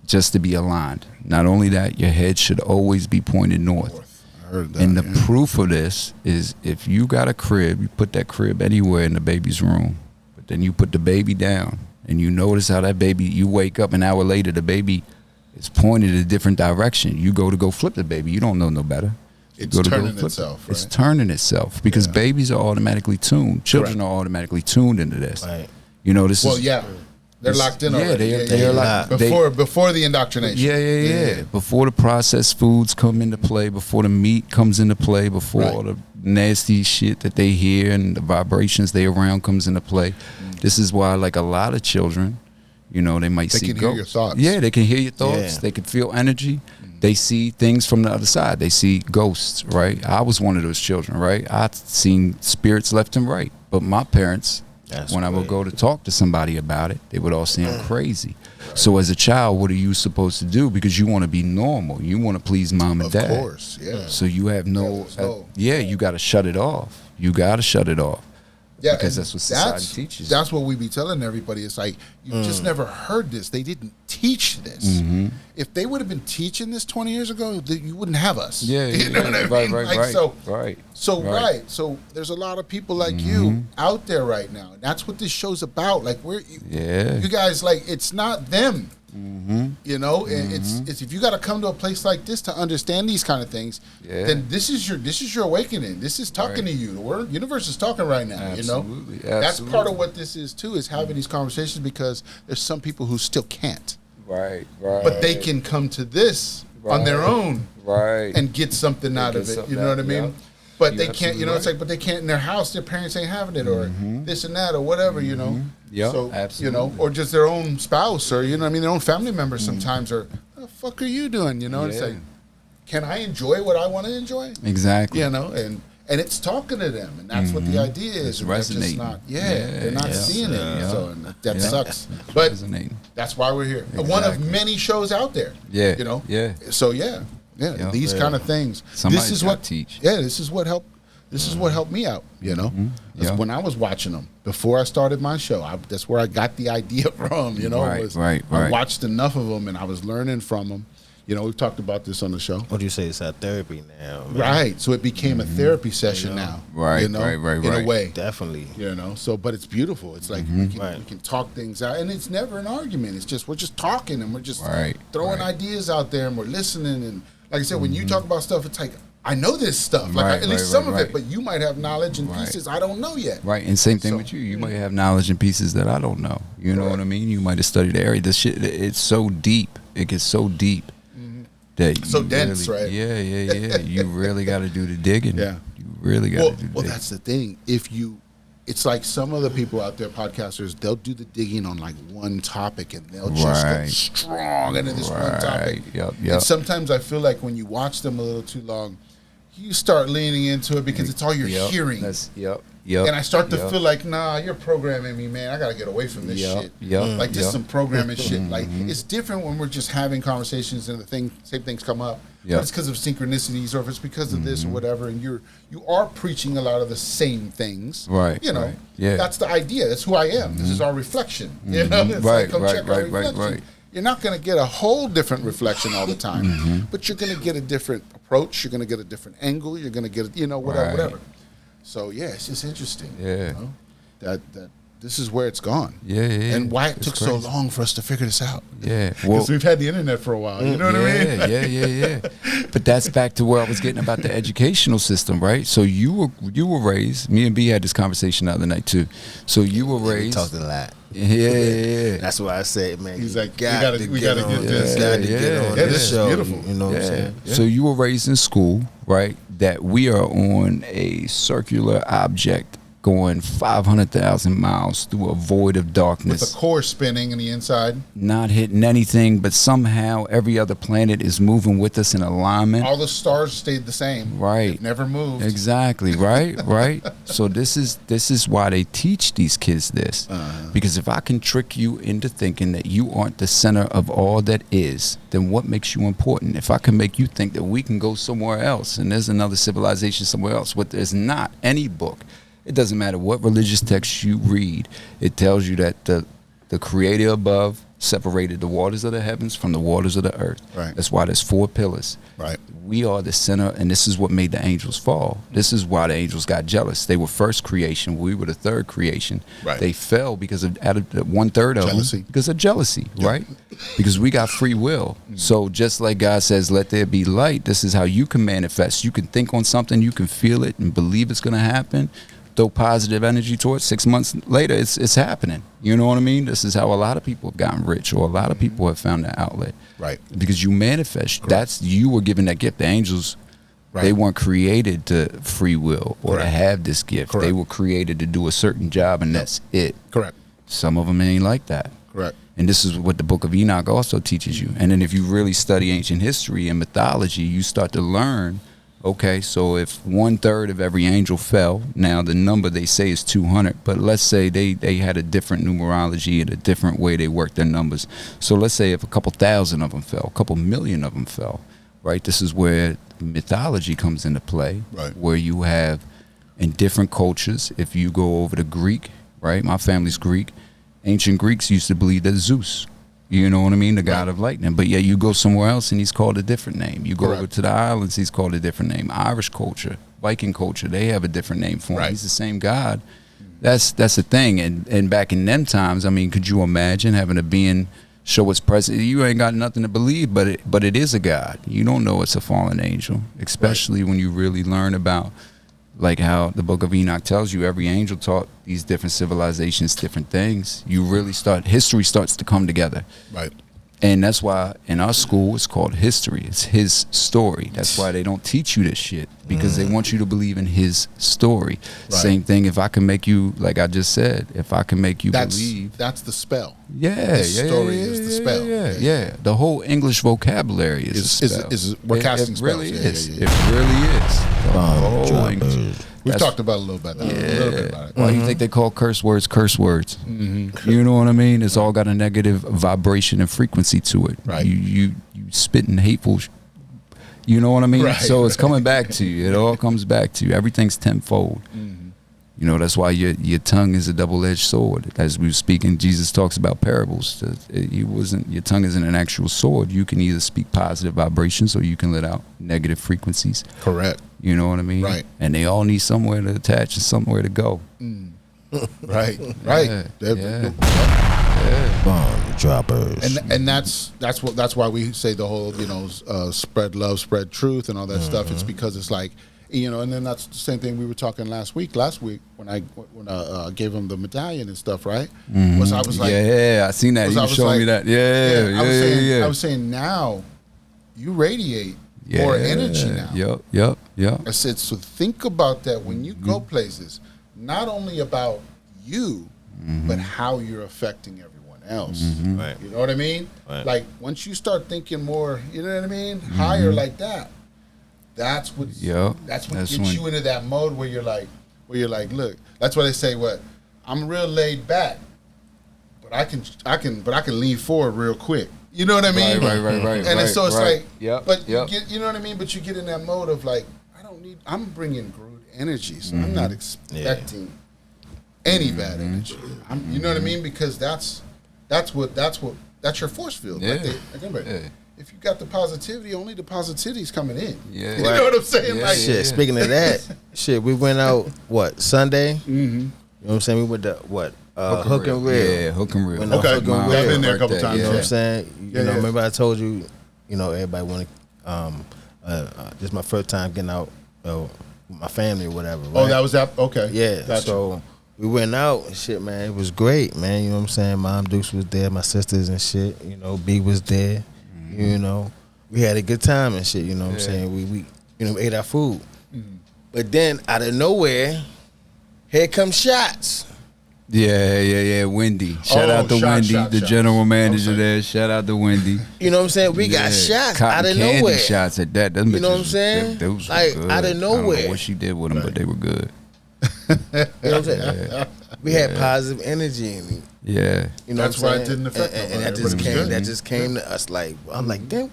Just to be aligned. Not only that, your head should always be pointed north. I heard that. And the proof of this is if you got a crib, you put that crib anywhere in the baby's room, but then you put the baby down and you notice how that baby, you wake up an hour later, the baby is pointed a different direction. You go flip the baby. You don't know no better. It's turning itself. Right? It's turning itself because babies are automatically tuned. Children are automatically tuned into this. Right. You know, this is... They're locked in already. They're locked. Before the indoctrination. Yeah. Before the processed foods come into play, before the meat comes into play, before all the nasty shit that they hear and the vibrations they around comes into play. This is why, like, a lot of children, you know, they might see ghosts. They can hear your thoughts. Yeah, they can hear your thoughts. Yeah. They can feel energy. They see things from the other side. They see ghosts, right? I was one of those children, right? I'd seen spirits left and right. But my parents... when I would go to talk to somebody about it, they would all say I'm crazy. Right. So as a child, what are you supposed to do? Because you want to be normal. You want to please mom and dad. Of course, yeah. So you have you got to shut it off. You got to shut it off. Yeah, because that's what society teaches. That's what we be telling everybody. It's like, you just never heard this. They didn't teach this. If they would have been teaching this 20 years ago, you wouldn't have us. Yeah, you know what I mean? Right. So there's a lot of people like you out there right now. And that's what this show's about. Like, you guys, like, it's not them. You know, and it's if you got to come to a place like this to understand these kind of things, then this is your awakening. This is talking to you. The universe is talking right now. Absolutely. You know, that's part of what this is too, is having these conversations, because there's some people who still can't. Right. But they can come to this on their own, and get something out of it. You know what I mean? Yep. But they can't, you know, it's like, but they can't in their house, their parents ain't having it, or this and that, or whatever, you know. Yeah, so, absolutely. You know, or just their own spouse, or, you know what I mean, their own family members sometimes are, what the fuck are you doing, you know? It's like, can I enjoy what I want to enjoy? Exactly. You know, and it's talking to them, and that's what the idea is. It's resonating. They're not seeing it, so and that sucks. But that's why we're here. Exactly. One of many shows out there. Yeah. You know? Yeah. So, these kind of things. Somebody's this is what teach. Yeah, this is what helped. This is what helped me out, you know. When I was watching them before I started my show, that's where I got the idea from. You know, I watched enough of them and I was learning from them. You know, we've talked about this on the show. What do you say? It's our therapy now, man. Right. So it became a therapy session now. Right. You know, in a way, definitely. You know. So, but it's beautiful. It's like we can talk things out, and it's never an argument. It's just we're just talking and we're just throwing ideas out there, and we're listening. And like I said, when you talk about stuff, it's like, I know this stuff, like at least some of it, but you might have knowledge and pieces I don't know yet. Right, and same thing with you. You might have knowledge and pieces that I don't know. You know what I mean? You might have studied the area. This shit, it's so deep. It gets so deep that so dense, really, right? Yeah. You really got to do the digging. Yeah, you really got to do the digging. Well, that's the thing. It's like some of the people out there, podcasters, they'll do the digging on like one topic and they'll just go strong into this one topic. Yep. And sometimes I feel like when you watch them a little too long, you start leaning into it because it's all you're hearing. And I start to feel like, nah, you're programming me, man. I got to get away from this shit. Like, this is some programming shit. Like, it's different when we're just having conversations and same things come up. But it's because of synchronicities, or if it's because of this or whatever, and you are preaching a lot of the same things. Right. You know, that's the idea. That's who I am. This is our reflection. You know, it's like, come check our reflection. You're not going to get a whole different reflection all the time, but you're going to get a different approach. You're going to get a different angle. You're going to get, whatever. So, it's just interesting. Yeah. You know? this is where it's gone. Yeah. And why it took so long for us to figure this out. Yeah. Because we've had the internet for a while. You know what I mean? Yeah. But that's back to where I was getting about the educational system, right? So you were raised. Me and B had this conversation the other night too. So you were raised. We talked a lot. Yeah. That's why I said, man. He's like, we gotta get this. Get on this show. Beautiful. You know what I'm saying? So you were raised in school, right? That we are on a circular object going 500,000 miles through a void of darkness. With the core spinning in the inside. Not hitting anything, but somehow every other planet is moving with us in alignment. All the stars stayed the same. Right. They've never moved. Exactly, right? So this is why they teach these kids this. Because if I can trick you into thinking that you aren't the center of all that is, then what makes you important? If I can make you think that we can go somewhere else and there's another civilization somewhere else, what there's not any book. It doesn't matter what religious text you read. It tells you that the creator above separated the waters of the heavens from the waters of the earth. Right. That's why there's 4 pillars. Right. We are the center, and this is what made the angels fall. This is why the angels got jealous. They were first creation. We were the third creation. Right. They fell because of out of 1/3 of jealousy. them because of jealousy, right? Because we got free will. So just like God says, let there be light, this is how you can manifest. You can think on something, you can feel it and believe it's going to happen. Throw positive energy towards 6 months later, it's happening. You know what I mean? This is how a lot of people have gotten rich, or a lot of people have found that outlet. Right. Because you manifest. Correct. You were given that gift. The angels, they weren't created to free will or to have this gift. Correct. They were created to do a certain job, and that's it. Correct. Some of them ain't like that. Correct. And this is what the Book of Enoch also teaches you. And then if you really study ancient history and mythology, you start to learn. Okay, so if 1/3 of every angel fell, now the number they say is 200, but let's say they had a different numerology and a different way they worked their numbers. So let's say if a couple thousand of them fell, a couple million of them fell, right? This is where mythology comes into play, right? Where you have in different cultures, if you go over to Greek, right? My family's Greek. Ancient Greeks used to believe that Zeus, you know what I mean? The god of lightning. But yeah, you go somewhere else and he's called a different name. You go over to the islands, he's called a different name. Irish culture, Viking culture, they have a different name for him. He's the same god. That's the thing. And back in them times, I mean, could you imagine having a being show its presence? You ain't got nothing to believe, but it is a god. You don't know it's a fallen angel, especially when you really learn about like how the Book of Enoch tells you every angel taught these different civilizations different things. You really history starts to come together. Right. And that's why in our school it's called history. It's his story. That's why they don't teach you this shit, because they want you to believe in his story. Right. Same thing if I can make you, like I just said, if I can make you believe. That's the spell. Yeah. The story is the spell. Yeah. The whole English vocabulary is a spell. We're casting spells. It really is. It really is. We've talked about a little bit about it. Why do you think they call curse words? You know what I mean? It's all got a negative vibration and frequency to it. Right. You spitting hateful. You know what I mean? Right. So it's coming back to you. It all comes back to you. Everything's tenfold. You know, that's why your tongue is a double-edged sword. As we were speaking, Jesus talks about parables. Your tongue isn't an actual sword. You can either speak positive vibrations or you can let out negative frequencies. Correct. You know what I mean? Right. And they all need somewhere to attach and somewhere to go. Right. Bomb droppers. And that's why we say the whole, spread love, spread truth, and all that stuff. It's because it's like, and then that's the same thing we were talking last week when I gave him the medallion and stuff, right? I was like, I seen that. You showed me that. I was saying now you radiate more energy now. Yep. I said, so think about that when you go places, not only about you, but how you're affecting everyone else. Right. You know what I mean? Right. Like once you start thinking more, you know what I mean, higher like that. That's what gets you into that mode where you're like, look. That's why they say, I'm real laid back, but I can lean forward real quick. You know what I mean? Right. And so it's like, you know what I mean? But you get in that mode of like, I'm bringing good energy, so I'm not expecting any bad energy. You know what I mean? Because that's your force field. If you got the positivity, only the positivity's coming in. Yeah. You know what I'm saying? Speaking of that, we went out, Sunday? You know what I'm saying? We went to, Hook and Reel. Yeah, Hook and Reel. Okay, I've been there a couple times. You know what I'm saying? You know, remember I told you, you know, everybody want to. This is my first time getting out with my family or whatever. Right? Oh, that was that. Okay. Yeah. Gotcha. So we went out and shit, man. It was great, man. You know what I'm saying? Mom Dukes was there, my sisters and shit. You know, B was there. You know, we had a good time and shit. You know what I'm saying? We you know, ate our food. But then out of nowhere, here come shots. Yeah. Wendy. Shout out to Wendy, the general manager there. Shout out to Wendy. You know what I'm saying? We got shots out of candy nowhere. Shots at that. You know what I'm saying? Those like good. out of nowhere. I don't know what she did with them, but they were good. You know what I'm saying? We had positive energy in me. Yeah. You know that's why it didn't affect nobody. And that just came to us like, I'm like, damn.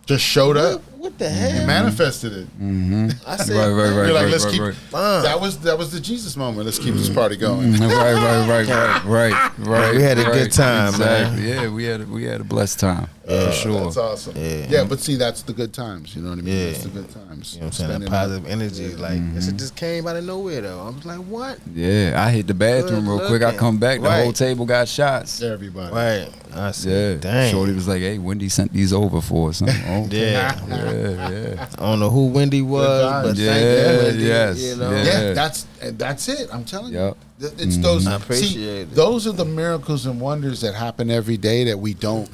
Just showed up. What the hell? You manifested it. I said, right. You're like, let's keep. That was the Jesus moment. Let's keep this party going. Right. We had a good time, man. Yeah, we had a blessed time for sure. That's awesome. Yeah, but see, that's the good times. You know what I mean? Yeah. That's the good times. You know what I'm saying? That positive energy, like it just came out of nowhere though. I was like, what? Yeah, I hit the bathroom real quick. I come back, the whole table got shots. Everybody. Right. I said, dang. Shorty was like, hey, Wendy sent these over for us. Yeah. I don't know who Wendy was, but thank you, Wendy. Yes. You know? Yeah, that's it. I'm telling you. It's those. I appreciate it. Those are the miracles and wonders that happen every day that we don't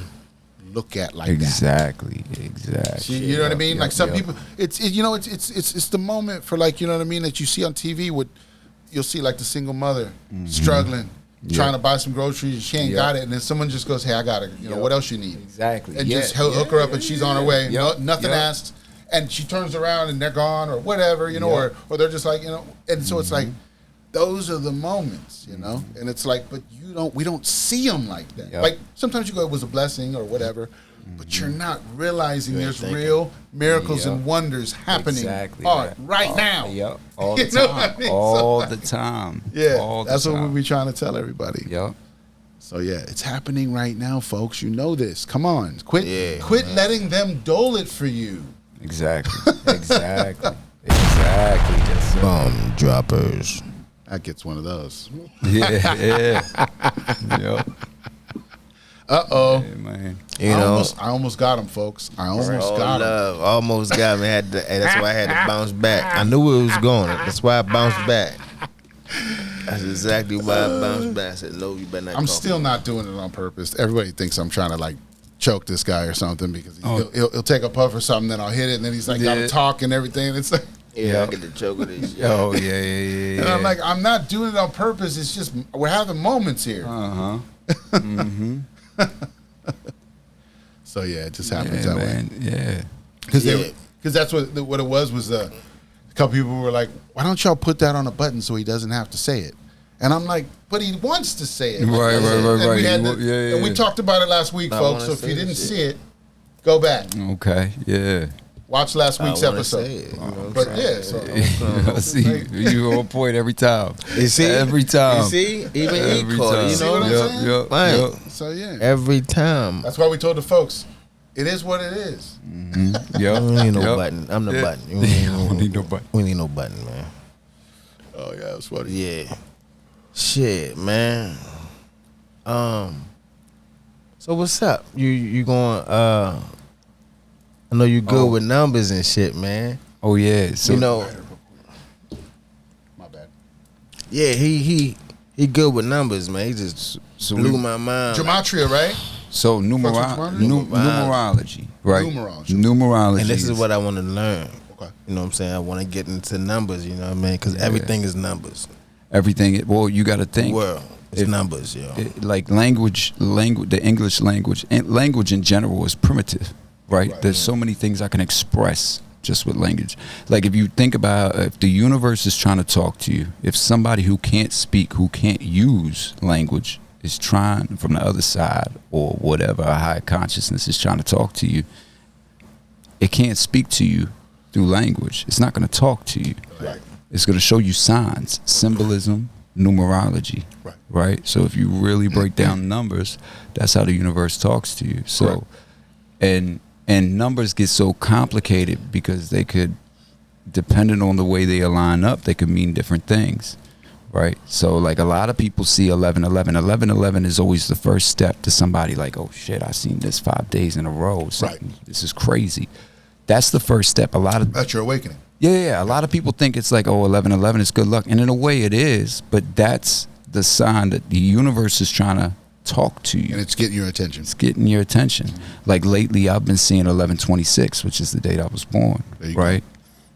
look at like exactly. See, you know what I mean? Like some people, it's the moment for, like, you know what I mean, that you see on TV with, you'll see like the single mother struggling. Trying to buy some groceries, she ain't got it, and then someone just goes, "Hey, I got it. You know, what else you need?" Exactly, and just hook her up, and she's on her way. Nothing asked, and she turns around and they're gone, or whatever, you know, or they're just like, you know, and so it's like, those are the moments, you know, and it's like, but we don't see them like that. Like sometimes you go, it was a blessing or whatever, but you're not realizing there's real miracles and wonders happening right now. Yep, all the time. I mean? All the time. Yeah, that's what we be trying to tell everybody. Yep. So yeah, it's happening right now, folks. You know this. Come on, quit letting them dole it for you. Exactly. Yes, bomb droppers. That gets one of those. Yeah. Yep. Uh-oh. Yeah, man. I almost got him, folks. I almost got him. Almost got me. That's why I had to bounce back. I knew where it was going. That's why I bounced back. That's exactly why I bounced back. I said, no, you better not. I'm still not doing it on purpose. Everybody thinks I'm trying to, like, choke this guy or something, because he'll take a puff or something, then I'll hit it, and then he's like, got to talk and everything. It's like, I get the choke of this shit. Oh, yeah. And I'm like, I'm not doing it on purpose. It's just, we're having moments here. So yeah, it just happens that way. Yeah, because that's what it was. A couple people were like, "Why don't y'all put that on a button so he doesn't have to say it?" And I'm like, "But he wants to say it." Right. And we talked about it last week, folks. So if you didn't see it, go back. Okay. Yeah. Watch last week's episode. But yeah, so see, you on point every time. You see, every time. You see, even he caught it. You know what I'm saying? Yep. So yeah, every time. That's why we told the folks, it is what it is. Yeah, we need no button. I'm the button. We need no button. We need no button, man. Oh yeah, that's funny. Yeah, shit, man. So what's up? You going? I know you good with numbers and shit, man. Oh yeah, so you know. My bad. Yeah, he good with numbers, man. He just blew my mind. Gematria, right? So numerology, right? Numerology. And this is what I want to learn. Okay. You know what I'm saying? I want to get into numbers, you know what I mean? Because everything is numbers. Everything, well, you got to think. Well, it's numbers, yo. Like language, the English language, and language in general is primitive, right? There's so many things I can express just with language. Like if you think about, if the universe is trying to talk to you, if somebody who can't speak, who can't use language is trying from the other side, or whatever, a higher consciousness is trying to talk to you, it can't speak to you through language. It's not going to talk to you. Right. It's going to show you signs, symbolism, numerology. Right. So if you really break down numbers, that's how the universe talks to you. So, and numbers get so complicated because they could, depending on the way they align up, they could mean different things. right? So like a lot of people see 11-11. 11-11 is always the first step to somebody like, oh shit, I seen this 5 days in a row. This is crazy. That's the first step. That's your awakening. Yeah. A lot of people think it's like, oh, 11-11 is good luck. And in a way it is, but that's the sign that the universe is trying to talk to you. And it's getting your attention. It's getting your attention. Like lately I've been seeing 11-26, which is the date I was born, right?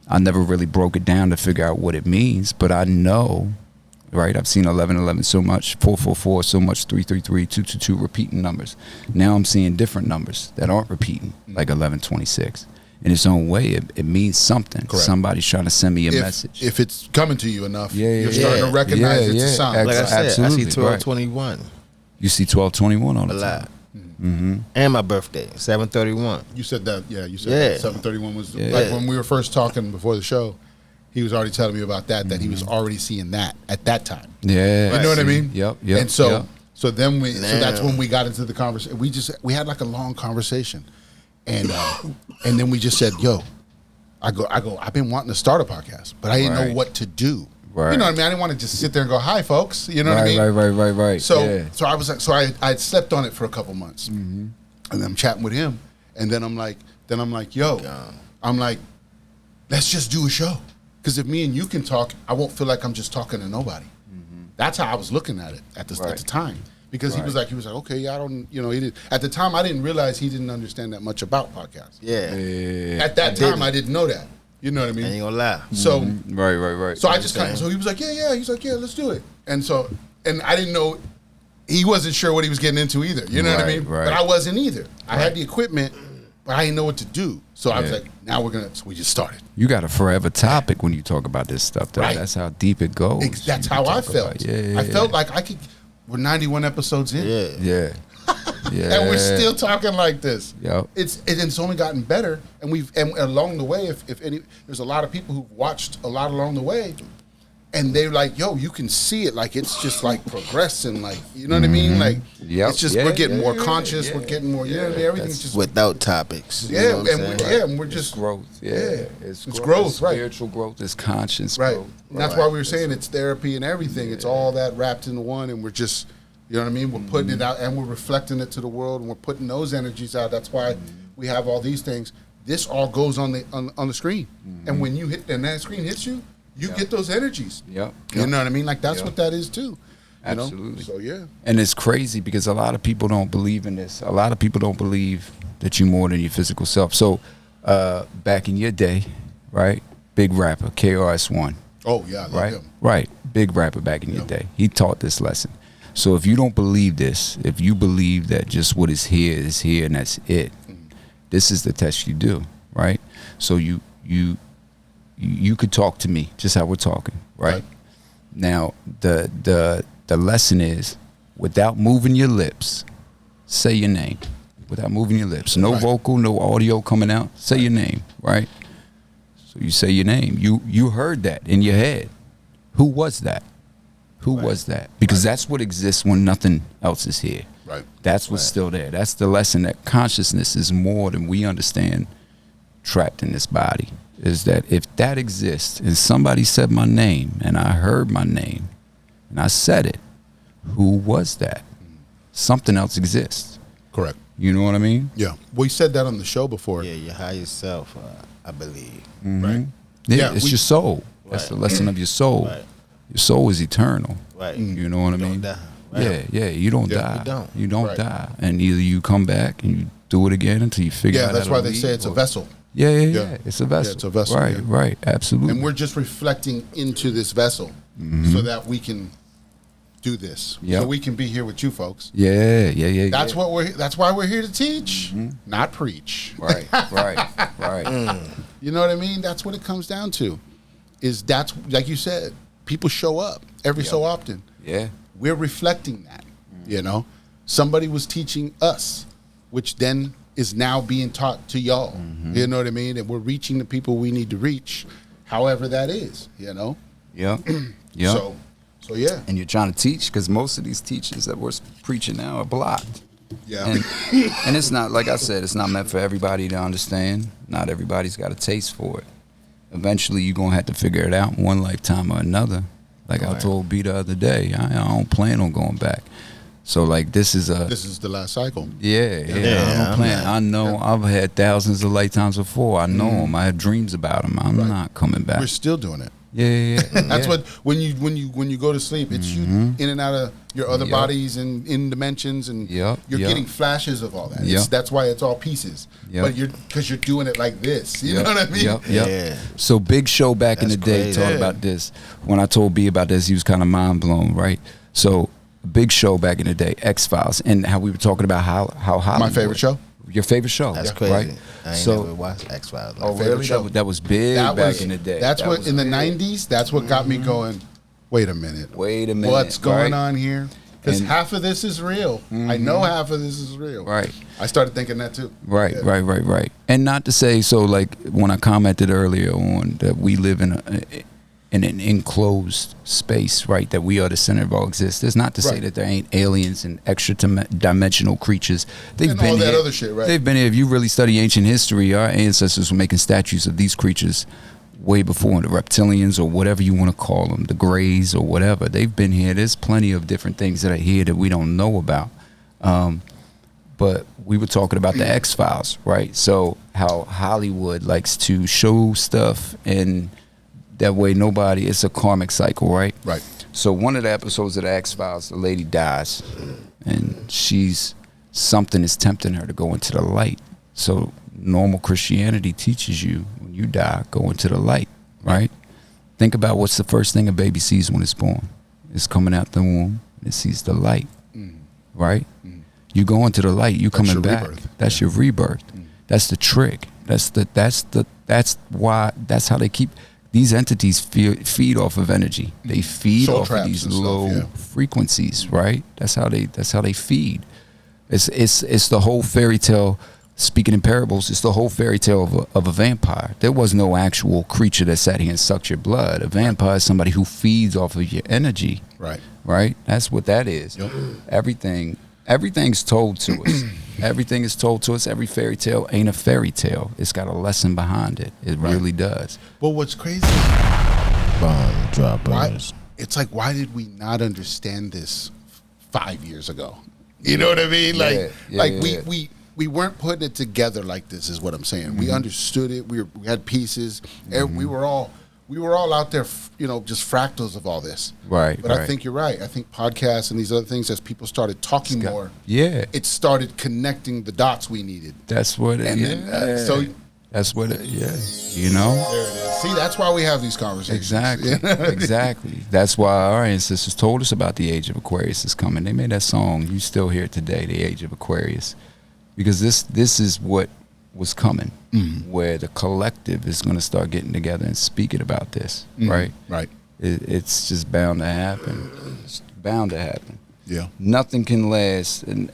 I never really broke it down to figure out what it means, but I know, right? I've seen 11-11 so much, 444 so much, 333, 222 repeating numbers. Now I'm seeing different numbers that aren't repeating, like 11-26. In its own way, it means something. Correct. Somebody's trying to send me a message. If it's coming to you enough, you're starting to recognize it's a sign. Like I said, Absolutely, I see 1221. You see 1221 all the A time. lot. And my birthday, 7/31. You said that, you said that. 7/31 was like when we were first talking before the show. He was already telling me about that he was already seeing that at that time. Yeah, you know what I mean. Yep. And so then so that's when we got into the conversation. We had like a long conversation, and then we just said, "Yo, I go. I've been wanting to start a podcast, but I didn't know what to do." Right. You know what I mean? I didn't want to just sit there and go, "Hi, folks." You know what I mean? Right. So I was like, I had slept on it for a couple months, and then I'm chatting with him, and then I'm like, "Yo," I'm like, "Let's just do a show, because if me and you can talk, I won't feel like I'm just talking to nobody." That's how I was looking at it at the time, because he was like, "Okay, yeah, I don't," he did. At the time, I didn't realize he didn't understand that much about podcasts. Yeah. At that time, I didn't know that. You know what I mean? I ain't gonna lie. So right. So I just so he was like, yeah. He's like, yeah, let's do it. And I didn't know, he wasn't sure what he was getting into either. You know what I mean? Right. But I wasn't either. I had the equipment, but I didn't know what to do. So I was like, now so we just started. You got a forever topic when you talk about this stuff, though. Right. That's how deep it goes. That's how I felt. I felt like we're 91 episodes in. Yeah. And we're still talking like this. Yep. It's only gotten better, and along the way, there's a lot of people who've watched a lot along the way, and they're like, "Yo, you can see it, like it's just like progressing, like you know what I mean, like it's just we're getting more conscious, we're getting more, you know what I mean, everything's just without topics. and we're just it's growth, it's growth, it's right? Spiritual growth, it's conscious right. growth, And that's why we were saying it's therapy and everything. It's all that wrapped into one, and we're just. You know what I mean? We're putting it out, and we're reflecting it to the world, and we're putting those energies out. That's why we have all these things. This all goes on the screen, and when you hit, and that screen hits you, you get those energies. Yep. You know what I mean? Like that's what that is too. Absolutely. So yeah. And it's crazy because a lot of people don't believe in this. A lot of people don't believe that you're more than your physical self. So back in your day, right? Big rapper, KRS-One. Oh yeah, I love him. Right. Big rapper back in your day. He taught this lesson. So if you don't believe this, if you believe that just what is here and that's it, this is the test you do, right? So you could talk to me just how we're talking, right? Now the lesson is, without moving your lips, say your name. Without moving your lips, no vocal, no audio coming out. Say your name, right? So you say your name. You heard that in your head. Who was that? Who was that? Because that's what exists when nothing else is here. Right. That's what's still there. That's the lesson, that consciousness is more than we understand trapped in this body. Is that if that exists and somebody said my name and I heard my name and I said it, who was that? Something else exists. Correct. You know what I mean? Yeah. We said that on the show before. Yeah, your higher self, I believe. Right. Yeah, it's your soul. That's the lesson of your soul. Right. Your soul is eternal. Right. You know what I mean? Die. Right. Yeah, you don't die. You don't Right. die. And either you come back and you do it again until you figure out. Yeah, that's how why to they leave, say it's a vessel. Yeah. Yeah. It's a vessel. Yeah, it's a vessel. Right, yeah. right. Absolutely. And we're just reflecting into this vessel so that we can do this. Yep. So we can be here with you folks. Yeah. That's why we're here to teach, not preach. Right. You know what I mean? That's what it comes down to. That's like you said, people show up every so often. Yeah. We're reflecting that. You know, somebody was teaching us, which then is now being taught to y'all. You know what I mean? And we're reaching the people we need to reach, however that is. You know. Yeah. So yeah. And you're trying to teach, because most of these teachings that we're preaching now are blocked. Yeah. And it's not, like I said, it's not meant for everybody to understand. Not everybody's got a taste for it. Eventually, you're going to have to figure it out in one lifetime or another. Like I told B the other day, I don't plan on going back. So like this is the last cycle. Yeah, I don't plan. I know I've had thousands of lifetimes before. I know them. I have dreams about them. I'm not coming back. We're still doing it. Yeah. That's what when you go to sleep, it's you in and out of your other bodies and in dimensions, and you're getting flashes of all that. That's why it's all pieces. But because you're doing it like this. You know what I mean? Yeah. So Big Show back in the day talked about this. When I told B about this, he was kind of mind blown, right? So Big Show back in the day, X-Files, and how we were talking about how Hollywood. My favorite show. Your favorite show. That's crazy. Right? I ain't never watched X-Files. Oh, really? That was big back in the day. That's what, in the 90s, that's what got me going, wait a minute. What's going on here? Because half of this is real. I know half of this is real. Right. I started thinking that too. Right. And not to say, so like when I commented earlier on that we live in an enclosed space, right? That we are the center of all existence. Not to say that there ain't aliens and extra dimensional creatures. They've and been all that here. Other shit, right? They've been here. If you really study ancient history, our ancestors were making statues of these creatures way before the reptilians or whatever you want to call them, the Greys or whatever. They've been here. There's plenty of different things that are here that we don't know about. But we were talking about the X-Files, right? So how Hollywood likes to show stuff and that way nobody, it's a karmic cycle, right? Right. So one of the episodes of the X-Files, the lady dies and something is tempting her to go into the light. So normal Christianity teaches you when you die, go into the light, right? Think about what's the first thing a baby sees when it's born. It's coming out the womb, it sees the light, right? You go into the light, you coming back. Rebirth. That's your rebirth. That's the trick. That's how they keep. These entities feed off of energy. They feed off of these low frequencies, right? That's how they feed. It's the whole fairy tale. Speaking in parables, it's the whole fairy tale of a vampire. There was no actual creature that sat here and sucked your blood. A vampire is somebody who feeds off of your energy. Right. Right. That's what that is. Yep. Everything's told to us. Everything is told to us. Every fairy tale ain't a fairy tale. It's got a lesson behind it. It really does. But what's crazy? Bomb droppers. It's like, why did we not understand this 5 years ago? You know what I mean? We weren't putting it together like this. Is what I'm saying. We understood it. We had pieces. We were all out there, just fractals of all this. Right. But I think you're right. I think podcasts and these other things, as people started talking more, it started connecting the dots we needed. That's what it is. That's what it is. There it is. See, that's why we have these conversations. Exactly. Exactly. That's why our ancestors told us about the age of Aquarius is coming. They made that song. You still hear it today, the age of Aquarius. Because this is what was coming, where the collective is going to start getting together and speaking about this, right? Right. It's just bound to happen. It's bound to happen. Yeah. Nothing can last, and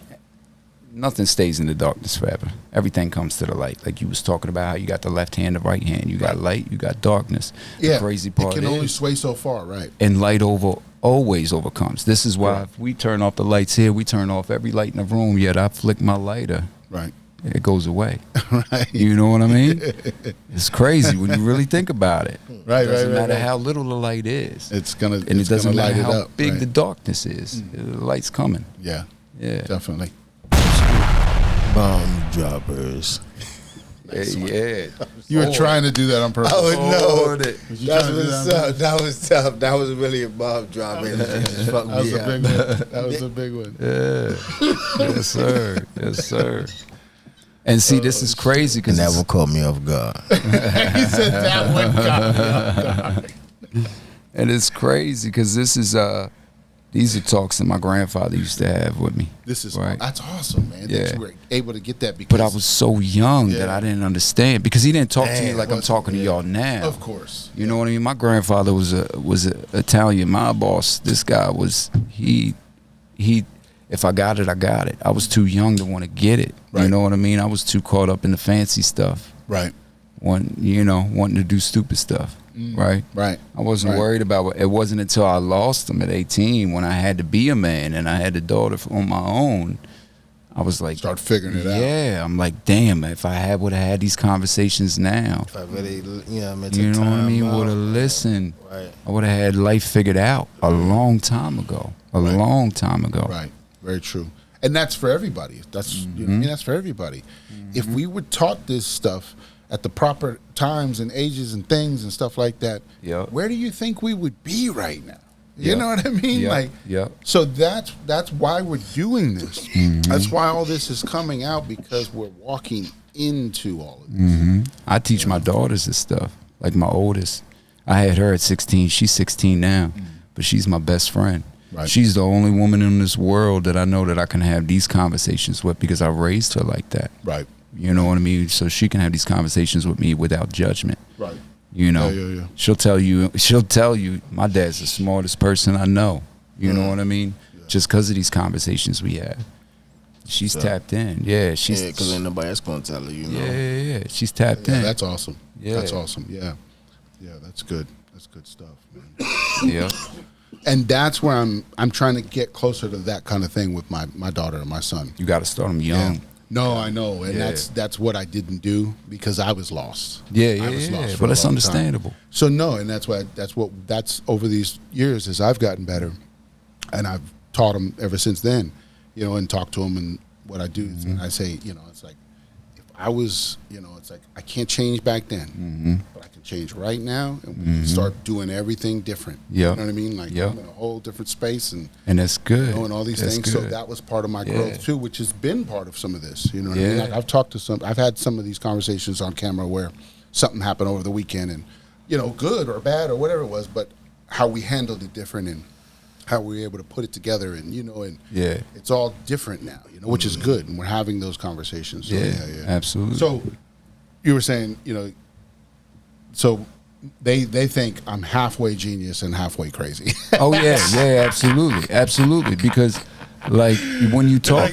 nothing stays in the darkness forever. Everything comes to the light. Like you was talking about how you got the left hand, the right hand. You got light, you got darkness. Yeah. The crazy part it can only sway so far, right? And light always overcomes. This is why if we turn off the lights here, we turn off every light in the room, yet I flick my lighter. Right. It goes away. Right. You know what I mean? It's crazy when you really think about it. Right, it doesn't matter how little the light is. It doesn't matter how up, big the darkness is. The light's coming. Yeah. Yeah. Definitely. Bomb droppers. Yeah. You were trying to do that on purpose. Oh, no. That was tough. That was really a bomb drop. That was a big one. Yeah. Yes, sir. Yes, sir. And see, this is crazy because that one caught me off guard. He said that one caught me off guard. And it's crazy because these are talks that my grandfather used to have with me. That's awesome, man. Yeah. That you were able to get that because. But I was so young that I didn't understand because he didn't talk to me like I'm talking to y'all now. Of course. You know what I mean? My grandfather was a Italian mob boss. This guy was he. If I got it, I got it. I was too young to want to get it. Right. You know what I mean? I was too caught up in the fancy stuff. Right. Wanting to do stupid stuff. Right. Right. I wasn't worried about it. It wasn't until I lost him at 18 when I had to be a man and I had a daughter on my own. I was like, start figuring it out. Yeah, I'm like, damn, if I would have had these conversations now, If I really, you know what I mean, would have listened. Right. I would have had life figured out a long time ago. Long time ago. Right. Very true. And that's for everybody. That's you know what I mean, that's for everybody. If we were taught this stuff at the proper times and ages and things and stuff like that, where do you think we would be right now? You know what I mean? So that's why we're doing this. That's why all this is coming out, because we're walking into all of this. I teach my daughters this stuff. Like my oldest, I had her at 16. She's 16 now, but she's my best friend. Right. She's the only woman in this world that I know that I can have these conversations with, because I raised her like that. Right. You know what I mean? So she can have these conversations with me without judgment. Right. You know, she'll tell you, my dad's the smartest person I know. You know what I mean? Just because of these conversations we have. She's tapped in. Yeah, she's because ain't nobody else gonna tell her. You know. Yeah. She's tapped in. That's awesome. Yeah, that's awesome. Yeah, that's good. That's good stuff, man. Yeah. And that's where I'm trying to get closer to that kind of thing with my daughter and my son. You got to start them young. Yeah. No, I know, and that's what I didn't do, because I was lost. I was lost but that's understandable. So no, and that's over these years as I've gotten better, and I've taught them ever since then, you know, and talked to them, and what I do is I say, you know, it's like, if I was, you know, it's like I can't change back then, but I can change right now, and we can start doing everything different. You know what I mean? Like I'm in a whole different space, and that's good. You know, and all these things. Good. So that was part of my growth too, which has been part of some of this. You know what I mean? Like I've had some of these conversations on camera where something happened over the weekend, and you know, good or bad or whatever it was, but how we handled it different, and how we were able to put it together, and you know, and it's all different now, you know, which is good, and we're having those conversations. So, absolutely. So you were saying, you know, so they think I'm halfway genius and halfway crazy. Oh yeah, absolutely, because like when you talk,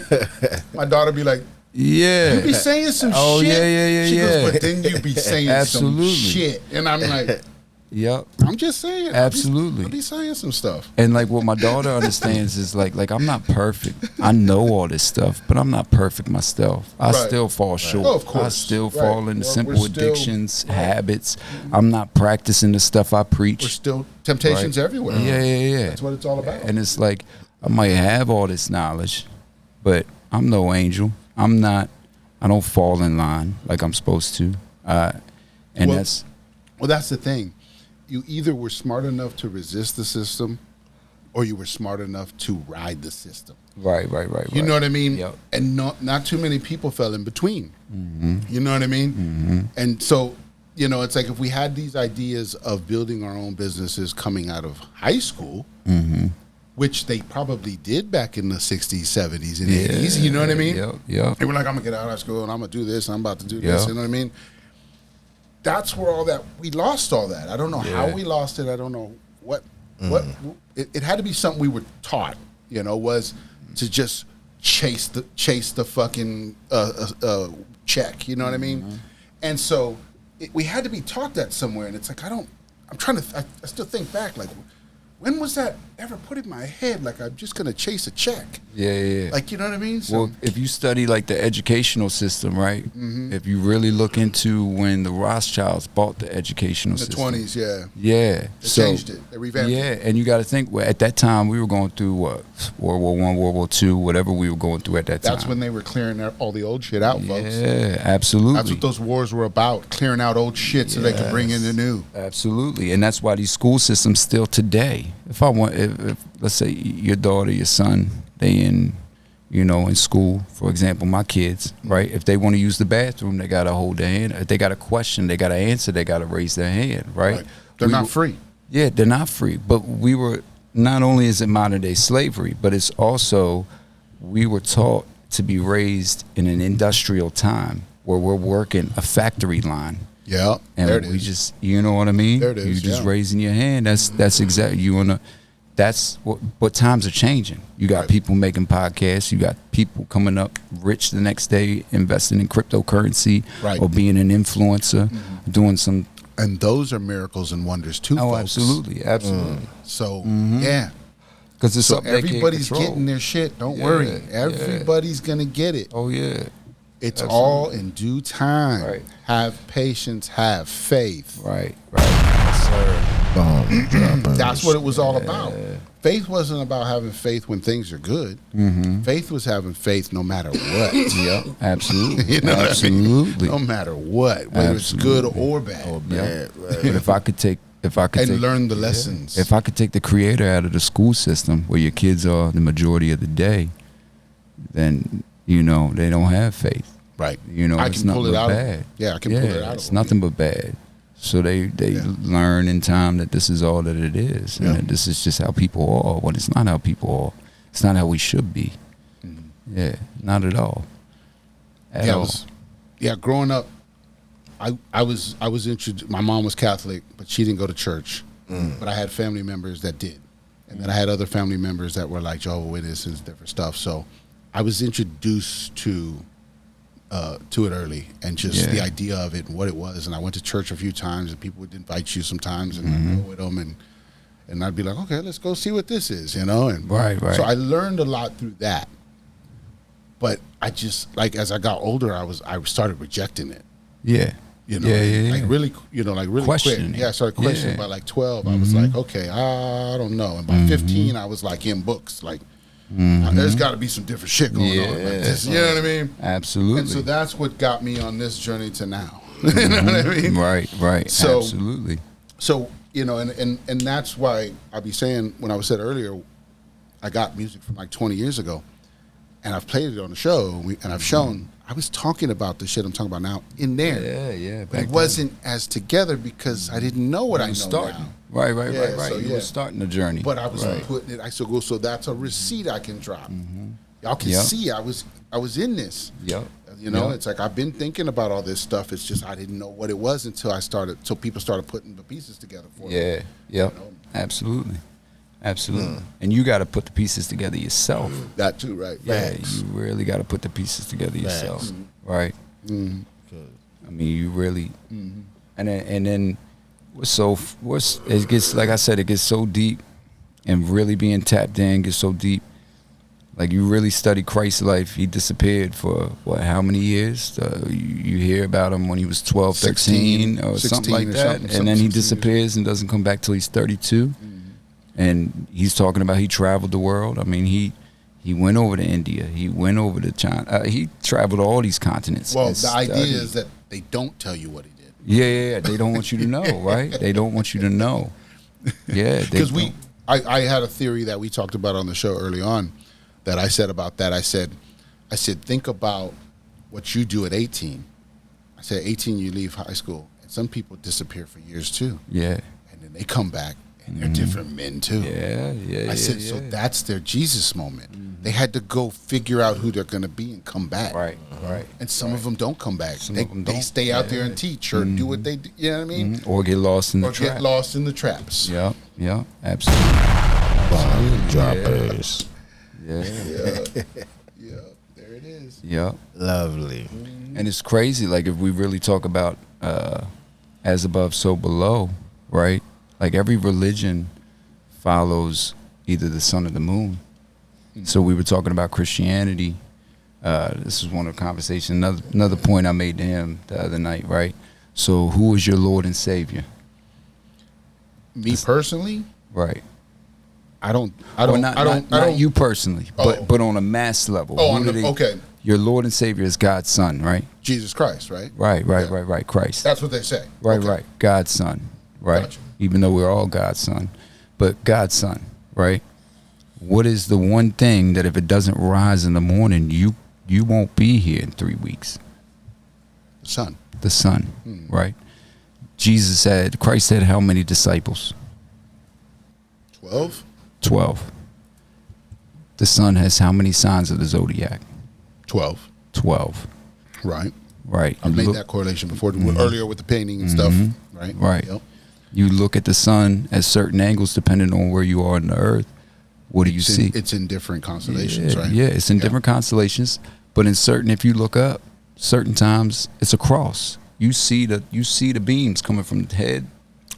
my daughter be like, you be saying some shit. Oh yeah. She goes, but then you be saying some shit, and I'm like, I'm just saying. Absolutely. I'll be saying some stuff. And like what my daughter understands is like I'm not perfect. I know all this stuff, but I'm not perfect myself. I still fall short. Oh, of course. I still fall into simple addictions, habits. I'm not practicing the stuff I preach. We're still temptations everywhere. Yeah. That's what it's all about. And it's like I might have all this knowledge, but I'm no angel. I don't fall in line like I'm supposed to. That's the thing. You either were smart enough to resist the system, or you were smart enough to ride the system. Right. You know what I mean? Yep. And not too many people fell in between. You know what I mean? And so, you know, it's like if we had these ideas of building our own businesses coming out of high school, which they probably did back in the 60s, 70s, and 80s, you know what I mean? Yeah. They were like, I'm going to get out of high school, and I'm going to do this, and I'm about to do this, you know what I mean? That's where we lost all that. I don't know how we lost it. I don't know what it had to be something we were taught, you know, was to just chase the fucking check, you know what I mean? And so we had to be taught that somewhere, and it's like, I still think back, like, when was that ever put in my head? Like, I'm just going to chase a check. Yeah. Like, you know what I mean? So, well, if you study, like, the educational system, right? If you really look into when the Rothschilds bought the educational system. In the 20s, Yeah. They changed it. They revamped it. Yeah, and you got to think, at that time, we were going through, what, World War I, World War II, whatever we were going through at that time. That's when they were clearing all the old shit out, folks. Yeah, absolutely. That's what those wars were about, clearing out old shit so they could bring in the new. Absolutely, and that's why these school systems still today, if let's say your daughter, your son, they in school, for example, my kids, right? If they want to use the bathroom, they got to hold their hand. If they got a question, they got to answer, they got to raise their hand, right? They're not free. Yeah, they're not free. But not only is it modern day slavery, but it's also, we were taught to be raised in an industrial time where we're working a factory line. Yeah, and there it we is. just, you know what I mean? There it is. You just raising your hand. That's exactly that's what times are changing. You got people making podcasts. You got people coming up rich the next day, investing in cryptocurrency, or being an influencer, doing some. And those are miracles and wonders too. Oh, folks. absolutely. So yeah. Because it's So something they can't everybody's control. getting their shit. Don't Yeah, worry. yeah. Everybody's gonna get it. Oh yeah. It's Absolutely. all in due time. Right. Have patience. Have faith. Right. Yes, sir. Bomb droppers. That's what it was all about. Faith wasn't about having faith when things are good. Faith was having faith no matter what. Yep. Absolutely. You know what I mean? Absolutely. No matter what, whether it's good or bad. Yep. But if I could take Learn the lessons. If I could take the creator out of the school system where your kids are the majority of the day, then they don't have faith. Right. I I it's can pull nothing it but out. bad. Yeah, I can pull it out. It's nothing but bad. So they learn in time that this is all that it is, and that this is just how people are. When it's not how people are, it's not how we should be. Yeah, not at all. At all. Growing up, I was introduced. My mom was Catholic, but she didn't go to church. But I had family members that did, and then I had other family members that were like Jehovah's Witnesses, different stuff. So I was introduced to it early, and just the idea of it and what it was. And I went to church a few times, and people would invite you sometimes, and I'd go with them, and I'd be like, okay, let's go see what this is, And Right. So I learned a lot through that. But I just as I got older, I started rejecting it. Yeah. Like really Questioning. quick. Yeah, I started questioning. By like 12, I was like, okay, I don't know. And by 15, I was like in books, like there's got to be some different shit going on. Like this, you know what I mean? Absolutely. And so that's what got me on this journey to now. You know what I mean? Right. So, absolutely. So and that's why I'll be saying when I was said earlier, I got music from like 20 years ago, and I've played it on the show, and I've shown. I was talking about the shit I'm talking about now in there. Yeah. But it wasn't as together because I didn't know what I know starting. now. Right. So, You were starting the journey. But I was putting it. I said, "Well, so that's a receipt I can drop. Y'all can see I was in this. Yep. It's like I've been thinking about all this stuff. It's just I didn't know what it was until people started putting the pieces together for me. Yeah. Yep. Absolutely. And you got to put the pieces together yourself. That too, right? Yeah, Facts. you really got to put the pieces together yourself, right? I mean, you really, and then it gets, like I said, it gets so deep, and really being tapped in gets so deep. Like you really study Christ's life. He disappeared for how many years? You hear about him when he was 12, 13 or something like that, and then he disappears and doesn't come back till he's 32. And he's talking about he traveled the world. I mean, he went over to India. He went over to China. He traveled all these continents. Well, the idea is that they don't tell you what he did. Yeah. They don't want you to know, right? They don't want you to know. Yeah. Because I had a theory that we talked about on the show early on that I said about that. I said, think about what you do at 18. I said, 18, you leave high school. And some people disappear for years, too. Yeah. And then they come back. And they're different men too. Yeah. I said, so that's their Jesus moment. They had to go figure out who they're going to be and come back. Right. And some of them don't come back. Some of them They don't. stay out there and teach or do what they do. You know what I mean? Or get lost in the Or trap. get lost in the traps. Yeah. Absolutely. Bomb droppers. Yeah. Yeah, there it is. Yeah. Lovely. And it's crazy, like if we really talk about as above, so below, right? Like every religion follows either the sun or the moon. So we were talking about Christianity. This is one of the conversations. Another point I made to him the other night, right? So who is your Lord and Savior? Me personally, Right. I don't Not you personally, but on a mass level. Oh, Who do they- okay. Your Lord and Savior is God's Son, right? Jesus Christ, right? Right. Christ. That's what they say. Right, Okay. right. God's Son, right? Gotcha. Even though we're all God's Son. But God's Son, right? What is the one thing that if it doesn't rise in the morning, you won't be here in 3 weeks? The Son. The Son, right? Christ had how many disciples? 12? 12. The Son has how many signs of the Zodiac? 12. 12. Right. Right. I've made that correlation before, earlier with the painting and stuff. Right. Right. Yep. You look at the sun at certain angles depending on where you are in the earth. What do you see? It's in different constellations, right? Yeah, it's in different constellations. But if you look up, certain times it's a cross. You see the beams coming from the head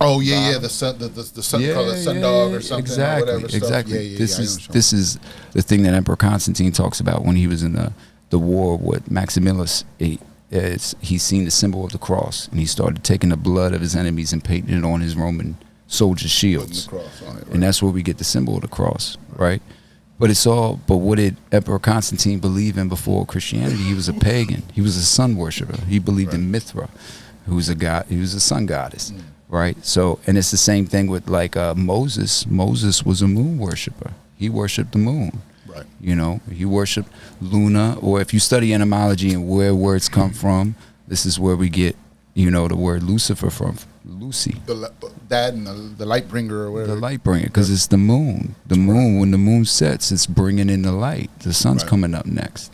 Oh yeah, the sun, the sun, call it sun dog or something, exactly, or whatever. Exactly. This is the thing that Emperor Constantine talks about when he was in the war with Maximilius. He's seen the symbol of the cross, and he started taking the blood of his enemies and painting it on his Roman soldiers' shields, and that's where we get the symbol of the cross, right? But what did Emperor Constantine believe in before Christianity? He was a pagan. He was a sun worshiper. He believed in Mithra, who was a god. He was a sun goddess. Right, so, and it's the same thing with like Moses. Moses was a moon worshiper. He worshipped the moon. Right. You know, he worshipped Luna. Or if you study etymology and where words come from, this is where we get, you know, the word Lucifer from. Lucy. That and the light bringer or whatever. The light bringer, because it's the moon. The moon, when the moon sets, it's bringing in the light. The sun's coming up next.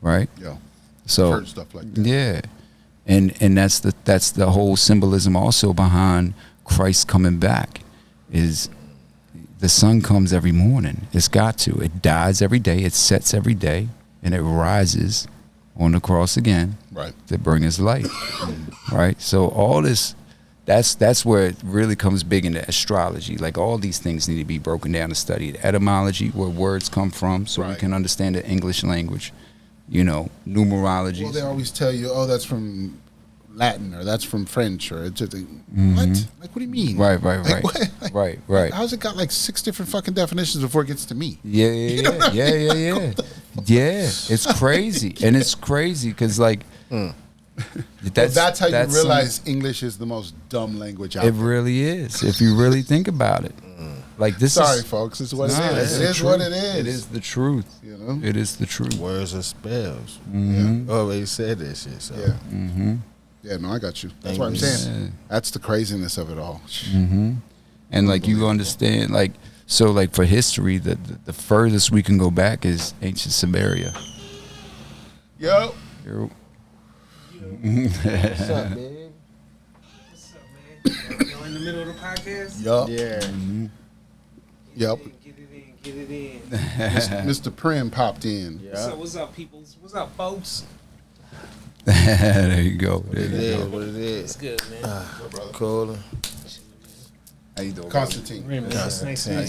Right. Yeah. So I've heard stuff like that. Yeah. And that's the whole symbolism also behind Christ coming back, is the sun comes every morning. It's got to. It dies every day. It sets every day, and it rises on the cross again. Right. To bring us light. Right. So all this, that's where it really comes big into astrology. Like all these things need to be broken down and studied. Etymology, where words come from, so we can understand the English language. You know, numerology. Well, they always tell you, oh, that's from Latin or that's from French or it's just what? Like, what do you mean? Right. Like, right. How's it got like 6 different fucking definitions before it gets to me? Yeah. Yeah. It's crazy, and it's crazy because like that's how you realize English is the most dumb language out there. It really is, if you really think about it. Like this. Sorry, folks. It's what it is. It is what it is. It is the truth. You know, it is the truth. Words are spells. Always said that shit. So. Yeah. Yeah. No, I got you. That's what I'm saying. Yeah. That's the craziness of it all. And like you understand, like so, like for history, the furthest we can go back is ancient Samaria. Yo. What's up, babe? What's up, man? Y'all in the middle of the podcast? Yup. Yeah. Yep. Get it in. Mr. Prim popped in. Yeah. What's up, peoples? What's up, folks? There you go. What it is. It's good, man. Cool. How you doing, Constantine. Nice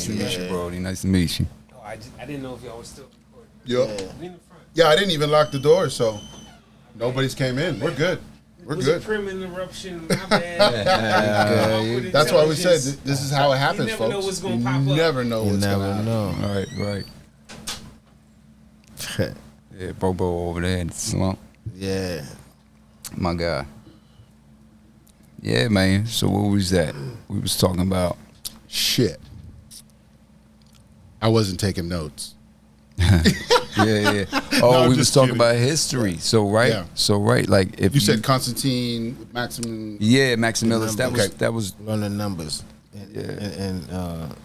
to meet you, Brody. Nice to meet you. Oh, I didn't know if y'all were still recording. Yep. We in the front. Yeah, I didn't even lock the door, so nobody's came in. We're good. We're good. A prim interruption. My bad. That's why we said this is how it happens, you never folks. know what's gonna pop up. Never know what's going to happen. Right. Yeah, Bobo over there in the slump. Yeah. My guy. Yeah, man. So what was that? We was talking about shit. I wasn't taking notes. Yeah. Oh, No, we was just talking kidding. about history. So right. Yeah. So right. Like if You said Constantine, Maximum, yeah, Maximilius. Okay. That was Learning numbers. And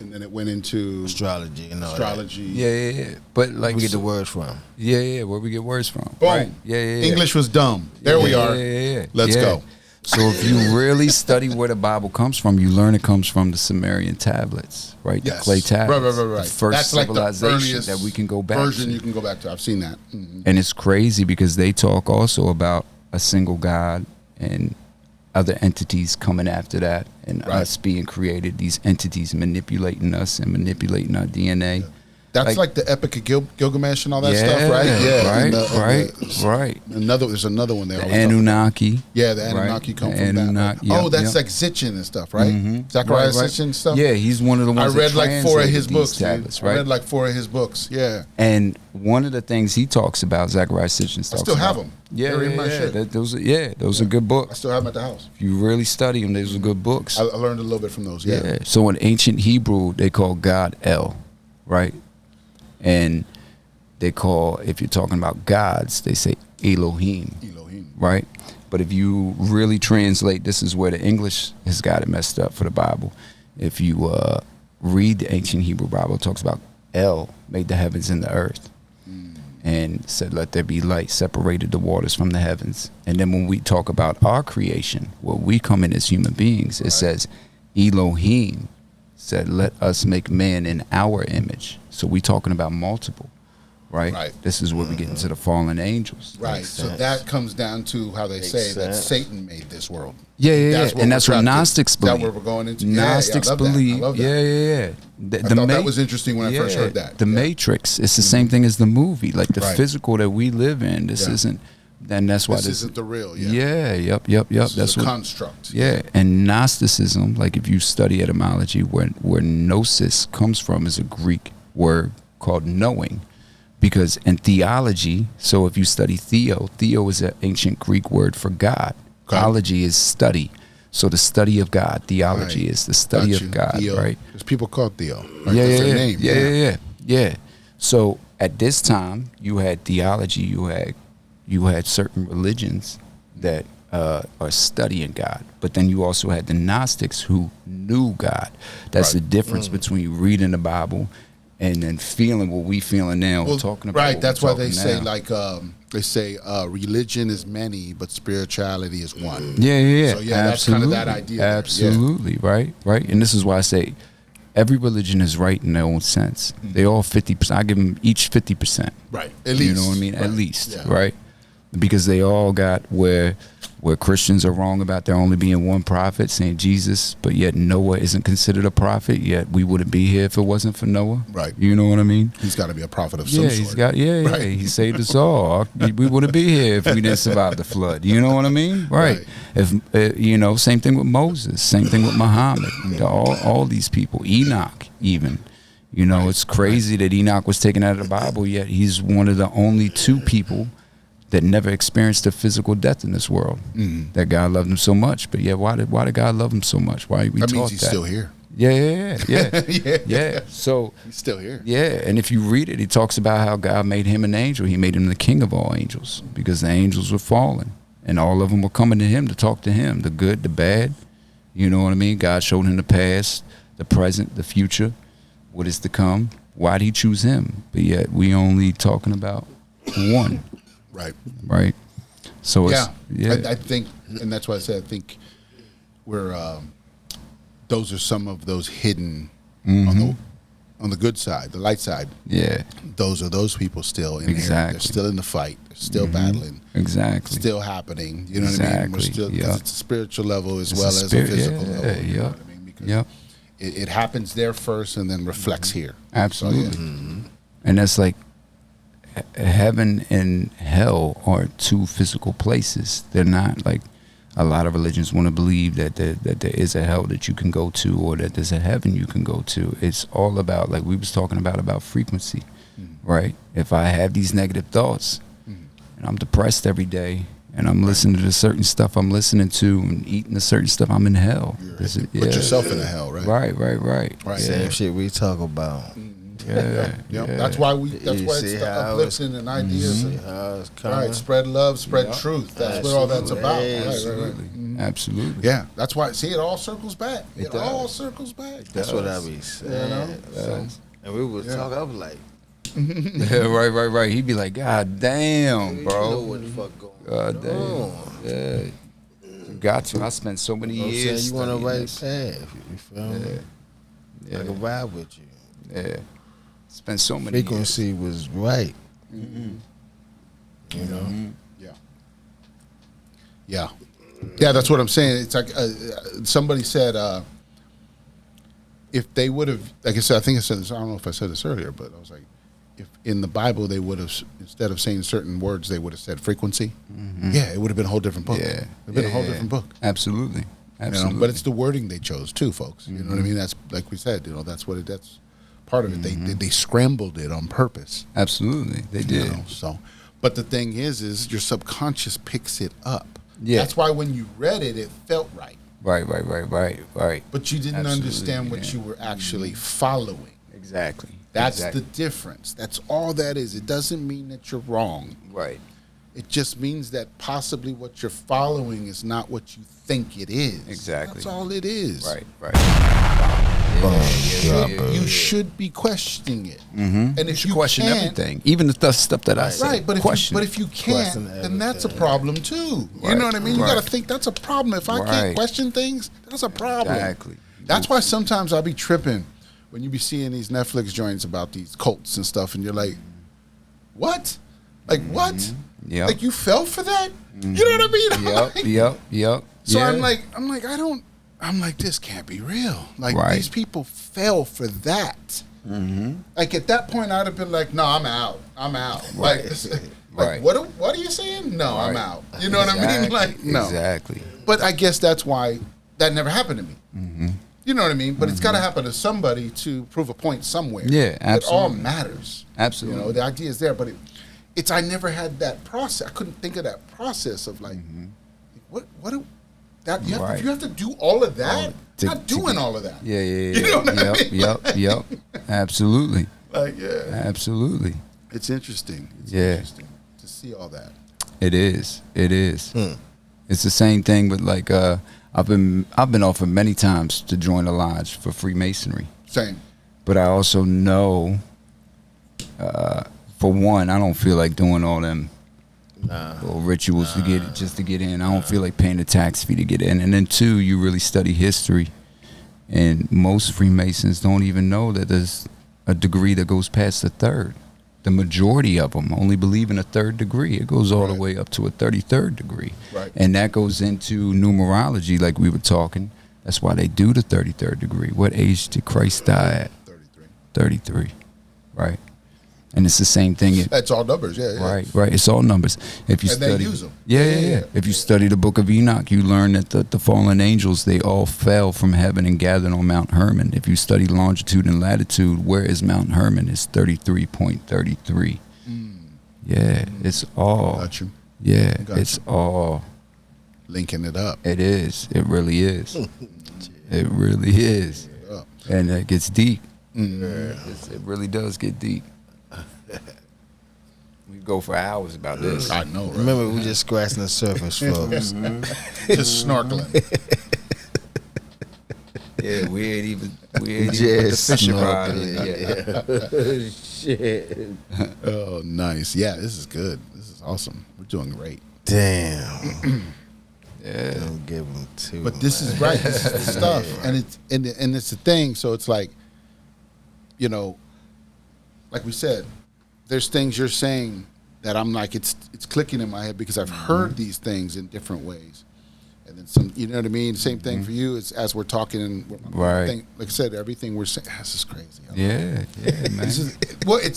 and then it went into astrology and all astrology. yeah. But like Where we get the words from. Yeah. Where we get words from? Boom. Right? Yeah. English was dumb. There we are. Yeah. Let's go. So if you really study where the Bible comes from, you learn it comes from the Sumerian tablets, right? Yes. The clay tablets. Right. The first That's like the civilization earliest that we can go back version to. you can go back to. I've seen that. Mm-hmm. And it's crazy because they talk also about a single God and other entities coming after that and us being created, these entities manipulating us and manipulating our DNA. That's like the Epic of Gilgamesh and all that stuff, right? Yeah, right. There's another one there. The Anunnaki. Yeah, the Anunnaki come from Anunnaki, that. yep, Oh, that's yep. like Sitchin and stuff, right? Mm-hmm. Zachariah Right. Sitchin stuff. Yeah, he's one of the ones I read that like 4 of his translated these books. tablets, I right? read like 4 of his books. Yeah. And one of the things he talks about, Zachariah Sitchin talks about. I still have them. Yeah, They're in my shit. Those are good I books. still have them at the house. If you really study them, those are good books. I learned a little bit from those. Yeah. So in ancient Hebrew, they call God El, right? And they call, if you're talking about gods, they say Elohim, right? But if you really translate, this is where the English has got it messed up for the Bible. If you read the ancient Hebrew Bible, it talks about El made the heavens and the earth and said, let there be light, separated the waters from the heavens. And then when we talk about our creation, where we come in as human beings, it says Elohim said, let us make man in our image. So we talking about multiple. right? This is where we get into the fallen angels. Right. So that comes down to how they say that Satan made this world. Yeah. And that's what Gnostics believe. Is that where we're going into? Gnostics believe. I love that. Yeah. I thought that was interesting when I first heard that. The Matrix. It's the same thing as the movie. Like the physical that we live in. This isn't. Then that's why this isn't the real. Yep. That's a construct. Yeah, and Gnosticism, like if you study etymology, where gnosis comes from is a Greek word called knowing, because in theology, so if you study theo is an ancient Greek word for God. Ology is study, so the study of God. Theology is the study of God, Theo. right? There's people called Theo. Right? Yeah. So at this time, you had theology, you had certain religions that are studying God, but then you also had the Gnostics who knew God. That's the difference between reading the Bible and then feeling what we feeling now. Talking about right. That's why they say religion is many, but spirituality is one. Yeah. So that's kind of that idea. Absolutely, right. And this is why I say every religion is right in their own sense. They all 50%. I give them each 50%. Right. At least. You know what I mean? At least, right? Because they all got where Christians are wrong about there only being one prophet, Saint Jesus, but yet Noah isn't considered a prophet. Yet we wouldn't be here if it wasn't for Noah. Right. You know what I mean? He's got to be a prophet of some sort. He's got. He saved us all. We wouldn't be here if we didn't survive the flood. You know what I mean? Right. If same thing with Moses. Same thing with Muhammad. All these people. Enoch, even. It's crazy that Enoch was taken out of the Bible. Yet he's one of the only two people that never experienced a physical death in this world. That God loved him so much. But why did God love him so much? Why we that taught means he's still here. Yeah. So he's still here. Yeah, and if you read it, he talks about how God made him an angel. He made him the king of all angels because the angels were fallen, and all of them were coming to him to talk to him, the good, the bad. You know what I mean? God showed him the past, the present, the future, what is to come. Why did he choose him? But yet we only talking about one. Right. So I think, and that's why I said I think we're those are some of those hidden on the good side, the light side. Yeah. Those are those people still in here. They're still in the fight. They're still battling. Exactly. Still happening. You know what I mean? We're still because it's a spiritual level as well as a physical level. You know what I mean? Because it happens there first and then reflects here. Absolutely. So, and that's like heaven and hell are two physical places. They're not like a lot of religions want to believe that there is a hell that you can go to or that there's a heaven you can go to. It's all about, like we was talking about frequency, right? If I have these negative thoughts and I'm depressed every day and I'm listening to the certain stuff I'm listening to and eating the certain stuff, I'm in hell. Put yourself in the hell, right? Right. Same shit we talk about. That's why it's the uplifting and ideas. Right, spread love, spread truth. That's what all that's about. Absolutely. Absolutely. Yeah, that's why. See, it all circles back. It all circles back. That's what I be saying. And we would talk. I was like, right. He'd be like, God damn, bro. You know what the fuck going on? Yeah. Got to. I spent so many years. You want to right path. You feel me? I can ride with you. Yeah. Spent so many frequency years. Was right. You know? Yeah, that's what I'm saying. It's like somebody said if they would have, like I said, I think I said this, I don't know if I said this earlier, but I was like, if in the Bible they would have, instead of saying certain words, they would have said frequency. It would have been a whole different book. It would have been a whole different book. Absolutely. You know? But it's the wording they chose too, folks. You know what I mean? That's like we said, that's what that's part of it. They scrambled it on purpose. Absolutely, they did. So, but the thing is your subconscious picks it up. Yeah, that's why when you read it, it felt right. Right. But you didn't understand what you were actually following. Exactly. That's the difference. That's all that is. It doesn't mean that you're wrong. Right. It just means that possibly what you're following is not what you think it is. Exactly. That's all it is. Right. You should be questioning it. And if you question everything, even the stuff that I say. Right, but if you can't, then that's a problem too. You know what I mean? You got to think that's a problem. If I can't question things, that's a problem. Exactly. That's why sometimes I'll be tripping when you be seeing these Netflix joints about these cults and stuff, and you're like, what? Like what? Yep. Like you fell for that? You know what I mean? Yep. So Yeah. I'm like, this can't be real. Like Right. these people fell for that. Like at that point, I'd have been like, no, I'm out. Like, Right. what are you saying? No, I'm out. You know what I mean? Like, no. Exactly. But I guess that's why that never happened to me. You know what I mean? But it's got to happen to somebody to prove a point somewhere. Yeah, absolutely. It all matters. Absolutely. You know, the idea is there, but I never had that process. I couldn't think of that process of like, you have to do all of that? Not doing all of that. Yeah. You know what I mean? Yep. Absolutely. Like, yeah. Absolutely. It's interesting. It's Yeah. interesting to see all that. It is. It's the same thing with like I've been offered many times to join a lodge for Freemasonry. Same. But I also know for one, I don't feel like doing all them little rituals to get in. I don't feel like paying the tax fee to get in. And then two, you really study history. And most Freemasons don't even know that there's a degree that goes past the third. The majority of them only believe in a third degree. It goes all the way up to a 33rd degree. Right. And that goes into numerology like we were talking. That's why they do the 33rd degree. What age did Christ die at? 33. Right. And it's the same thing. That's all numbers, yeah. Right. It's all numbers. If you and study, they use them. Yeah. If you study the book of Enoch, you learn that the fallen angels, they all fell from heaven and gathered on Mount Hermon. If you study longitude and latitude, where is Mount Hermon? It's 33.33. Yeah, it's all. Got you. Yeah, Got it's you. all. Linking it up. It is. It really is. It really is. And it gets deep. It really does get deep. We go for hours about this. I know, right? Remember, we just scratching the surface, folks. Just snorkeling. Yeah, we ain't even put the fishing rod in yet. Shit. Oh, nice. Yeah, this is good. This is awesome. We're doing great. Damn. Yeah. Don't give them two. But this is right. This is the stuff, and it's the thing. So it's like, you know, like we said, there's things you're saying that I'm like, it's clicking in my head because I've heard these things in different ways, and then some. You know what I mean? Same thing for you. It's as we're talking, and Right. like I said, everything we're saying. This is crazy. Yeah, man.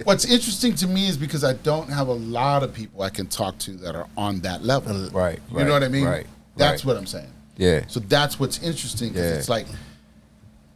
What's interesting to me is because I don't have a lot of people I can talk to that are on that level. Right. You know what I mean? Right. That's what I'm saying. Yeah. So that's what's interesting because Yeah. it's like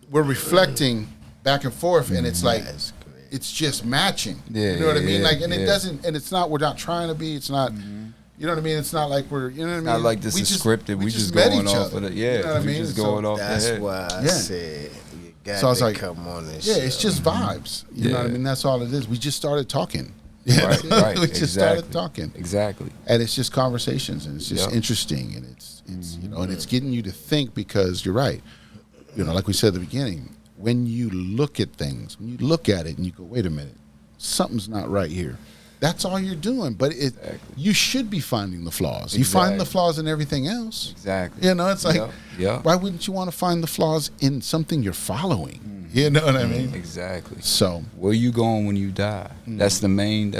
we're reflecting back and forth, and it's like That's great. it's just matching. Yeah, You know what I yeah, mean? yeah, Like, and it yeah. doesn't, and it's not. We're not trying to be. It's not. You know what I mean? It's not like we're. You know what I mean? Not like this We is just- scripted. We just met going each off other. of it. Yeah. You know what I We mean? just So going off the That's head. why I Yeah. said you got So I was to like, come on this Yeah, show. it's just vibes. You know what I Yeah. mean? That's all it is. We just started talking. Yeah. Right. We just started talking. Exactly. And it's just conversations, and it's just Yep. interesting, and it's you know, and it's getting you to think because you're right. You know, like we said at the beginning, when you look at things, when you look at it and you go, wait a minute, something's not right here. That's all you're doing, but you should be finding the flaws. You find the Exactly. flaws in everything else. Exactly. You know, it's like, Yep. why wouldn't you want to find the flaws in something you're following? You know what I mean? Exactly. So Where you going when you die? That's the main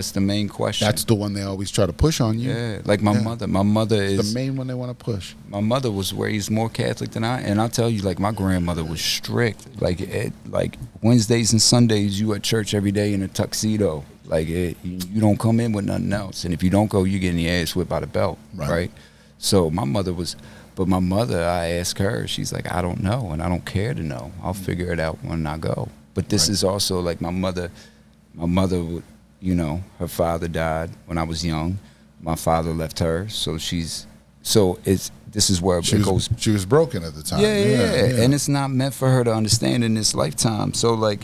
question. that's the one they always try to push on you. Yeah. Like my mother. My mother is The main one they want to push. my mother was raised more Catholic than I, and I'll tell you, like my grandmother was strict. Like Wednesdays and Sundays, you at church every day in a tuxedo. Like you don't come in with nothing else, and if you don't go, you getting your ass whipped by the belt, right? So my mother was, but my mother, I asked her, she's like, I don't know, and I don't care to know. I'll figure it out when I go. But this is also like my mother would, you know, her father died when I was young. My father left her, so this is where it goes. She was broken at the time. Yeah. And it's not meant for her to understand in this lifetime. So like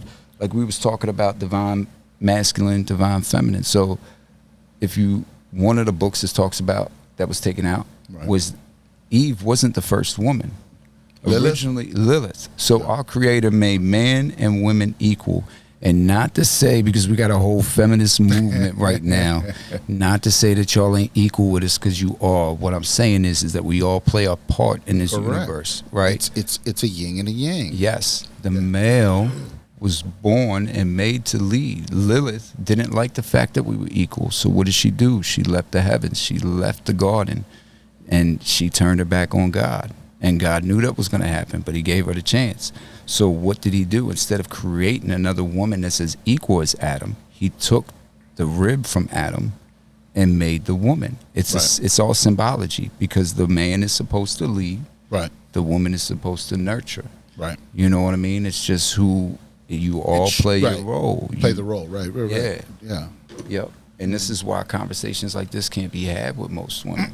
we was talking about divine masculine, divine feminine. So if one of the books that talks about that was taken out was Eve wasn't the first woman. Originally Lilith. So our creator made man and women equal. And not to say, because we got a whole feminist movement right now, not to say that y'all ain't equal with us, because you are. What I'm saying is that we all play a part in this universe, right? It's a yin and a yang. Yes, the male was born and made to lead. Lilith didn't like the fact that we were equal. So what did she do? She left the heavens. She left the garden, and she turned her back on God. And God knew that was going to happen, but he gave her the chance. So what did he do? Instead of creating another woman that's as equal as Adam, he took the rib from Adam and made the woman. It's all symbology, because the man is supposed to lead. Right. The woman is supposed to nurture. Right. You know what I mean? It's just who you all play your role. Play the role. Right. Yeah. Yeah. Yep. And this is why conversations like this can't be had with most women.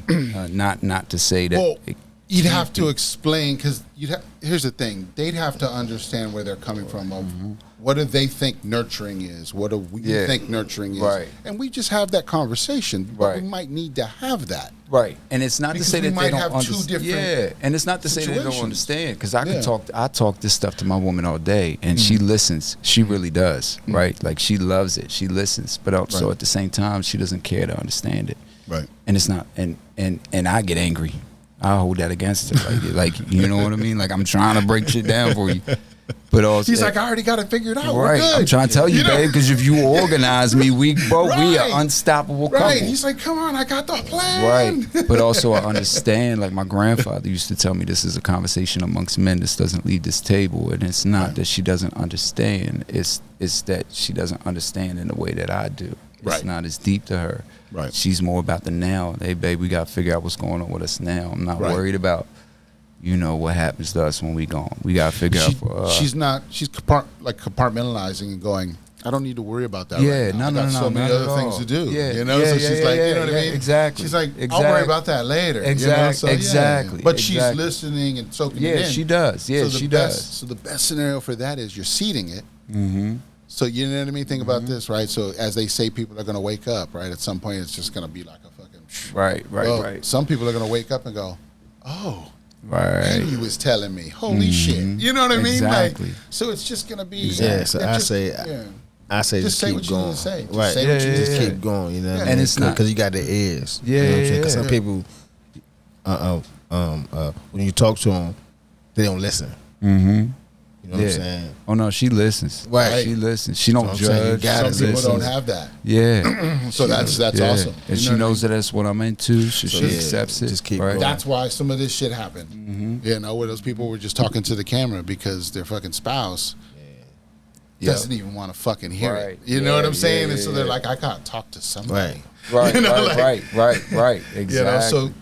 Not to say that. Well, you'd have to explain, because here's the thing. They'd have to understand where they're coming from. Of what do they think nurturing is? What do we think nurturing is? Right. And we just have that conversation. But we might need to have that. Right. And it's not to say that they don't understand. Yeah. And it's not to say they don't understand, because I talk this stuff to my woman all day, and she listens. She really does. Right. Like, she loves it. She listens. But also at the same time, she doesn't care to understand it. Right. And it's not. And I get angry. I hold that against her, like you know what I mean. Like, I'm trying to break shit down for you, but also he's like, I already got it figured out. Right, we're good. I'm trying to tell you, babe, because if you organize me, we are unstoppable couple. Right. He's like, come on, I got the plan. Right, but also I understand. Like, my grandfather used to tell me, this is a conversation amongst men. This doesn't leave this table, and it's not that she doesn't understand. It's that she doesn't understand in the way that I do. It's not as deep to her. Right. She's more about the now. Hey, babe, we got to figure out what's going on with us now. I'm not worried about, what happens to us when we gone. We got to figure out for she's compartmentalizing and going, I don't need to worry about that right now. I got so many other things to do. Yeah. So she's like, you know what I mean? Exactly. She's like, I'll worry about that later. Exactly. Exactly. But she's listening and soaking it in. Yeah, she does. Yeah, she does. So the best scenario for that is you're seeding it. Mm-hmm. So you know what I mean? Think about this, right? So as they say, people are going to wake up, right? At some point, it's just going to be like a fucking... Right. Some people are going to wake up and go, oh, right. he was telling me, holy shit. You know what I mean? Exactly. Like, so it's just going to be... Yeah, so I say just say keep what going. You need to say. Right. Say what you need to just say. keep going, you know what I mean? And it's not... Because you got the ears. Yeah, you know what I'm saying? Because some people, when you talk to them, they don't listen. Mm-hmm. You know what I'm saying? Oh, no, she listens. Right. She listens. She don't judge. Some people don't have that. Yeah. So that's awesome. And she knows that that's what I'm into, so she accepts it. Just keep going. That's why some of this shit happened. Mm-hmm. Where those people were just talking to the camera because their fucking spouse doesn't even want to fucking hear it. You know what I'm saying? And so they're like, I got to talk to somebody. Right. Right. Exactly.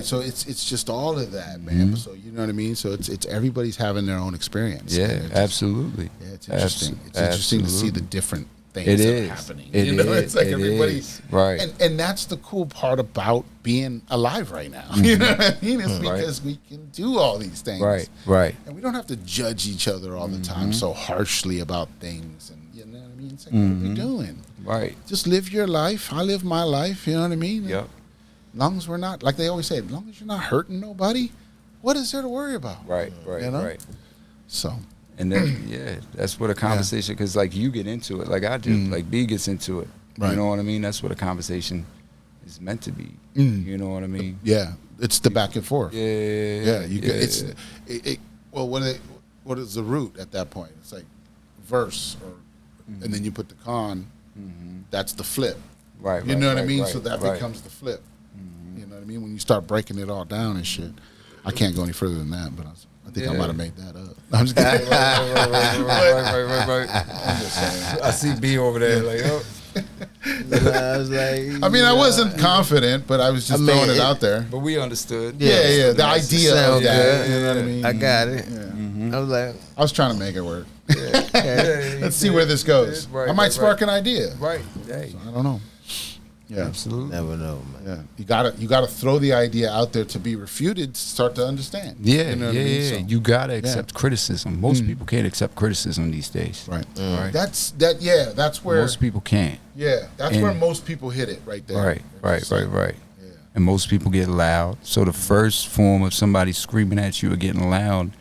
So it's just all of that, man. So you know what I mean. So it's everybody's having their own experience. Yeah, absolutely. Yeah, it's interesting. It's interesting to see the different things that are happening. It's like everybody's right, and that's the cool part about being alive right now. You know what I mean? It's because we can do all these things. Right. And we don't have to judge each other all the time so harshly about things. And you know what I mean? It's like, what are we doing? Right. Just live your life. I live my life. You know what I mean? Yep. As long as we're not, like they always say, as long as you're not hurting nobody, what is there to worry about? Right. So. And then, that's what a conversation, because like you get into it, like I do, like B gets into it. Right. You know what I mean? That's what a conversation is meant to be. You know what I mean? Yeah. It's the back and forth. Yeah. Well, what is the root at that point? It's like verse, and then you put the con. That's the flip. Right. You know what I mean? So that becomes the flip. You know what I mean? When you start breaking it all down and shit. I can't go any further than that, but I think I might have made that up. I'm just kidding. Right. I'm just saying. I see B over there like, oh. I was like, I wasn't confident, but I was just throwing it out there. But we understood. Yeah. The idea of that. You know what I mean? I got it. Yeah. I was like, I was trying to make it work. Let's see where this goes. I might spark an idea. Right. Hey. So I don't know. Yeah, absolutely. Never know, man. Yeah, you gotta throw the idea out there to be refuted to start to understand. Yeah, you know what I mean? So, you gotta accept criticism. Most people can't accept criticism these days. Right. That's where most people can't. Yeah, that's where most people hit it right there. Right. Yeah. And most people get loud. So the first form of somebody screaming at you or getting loud,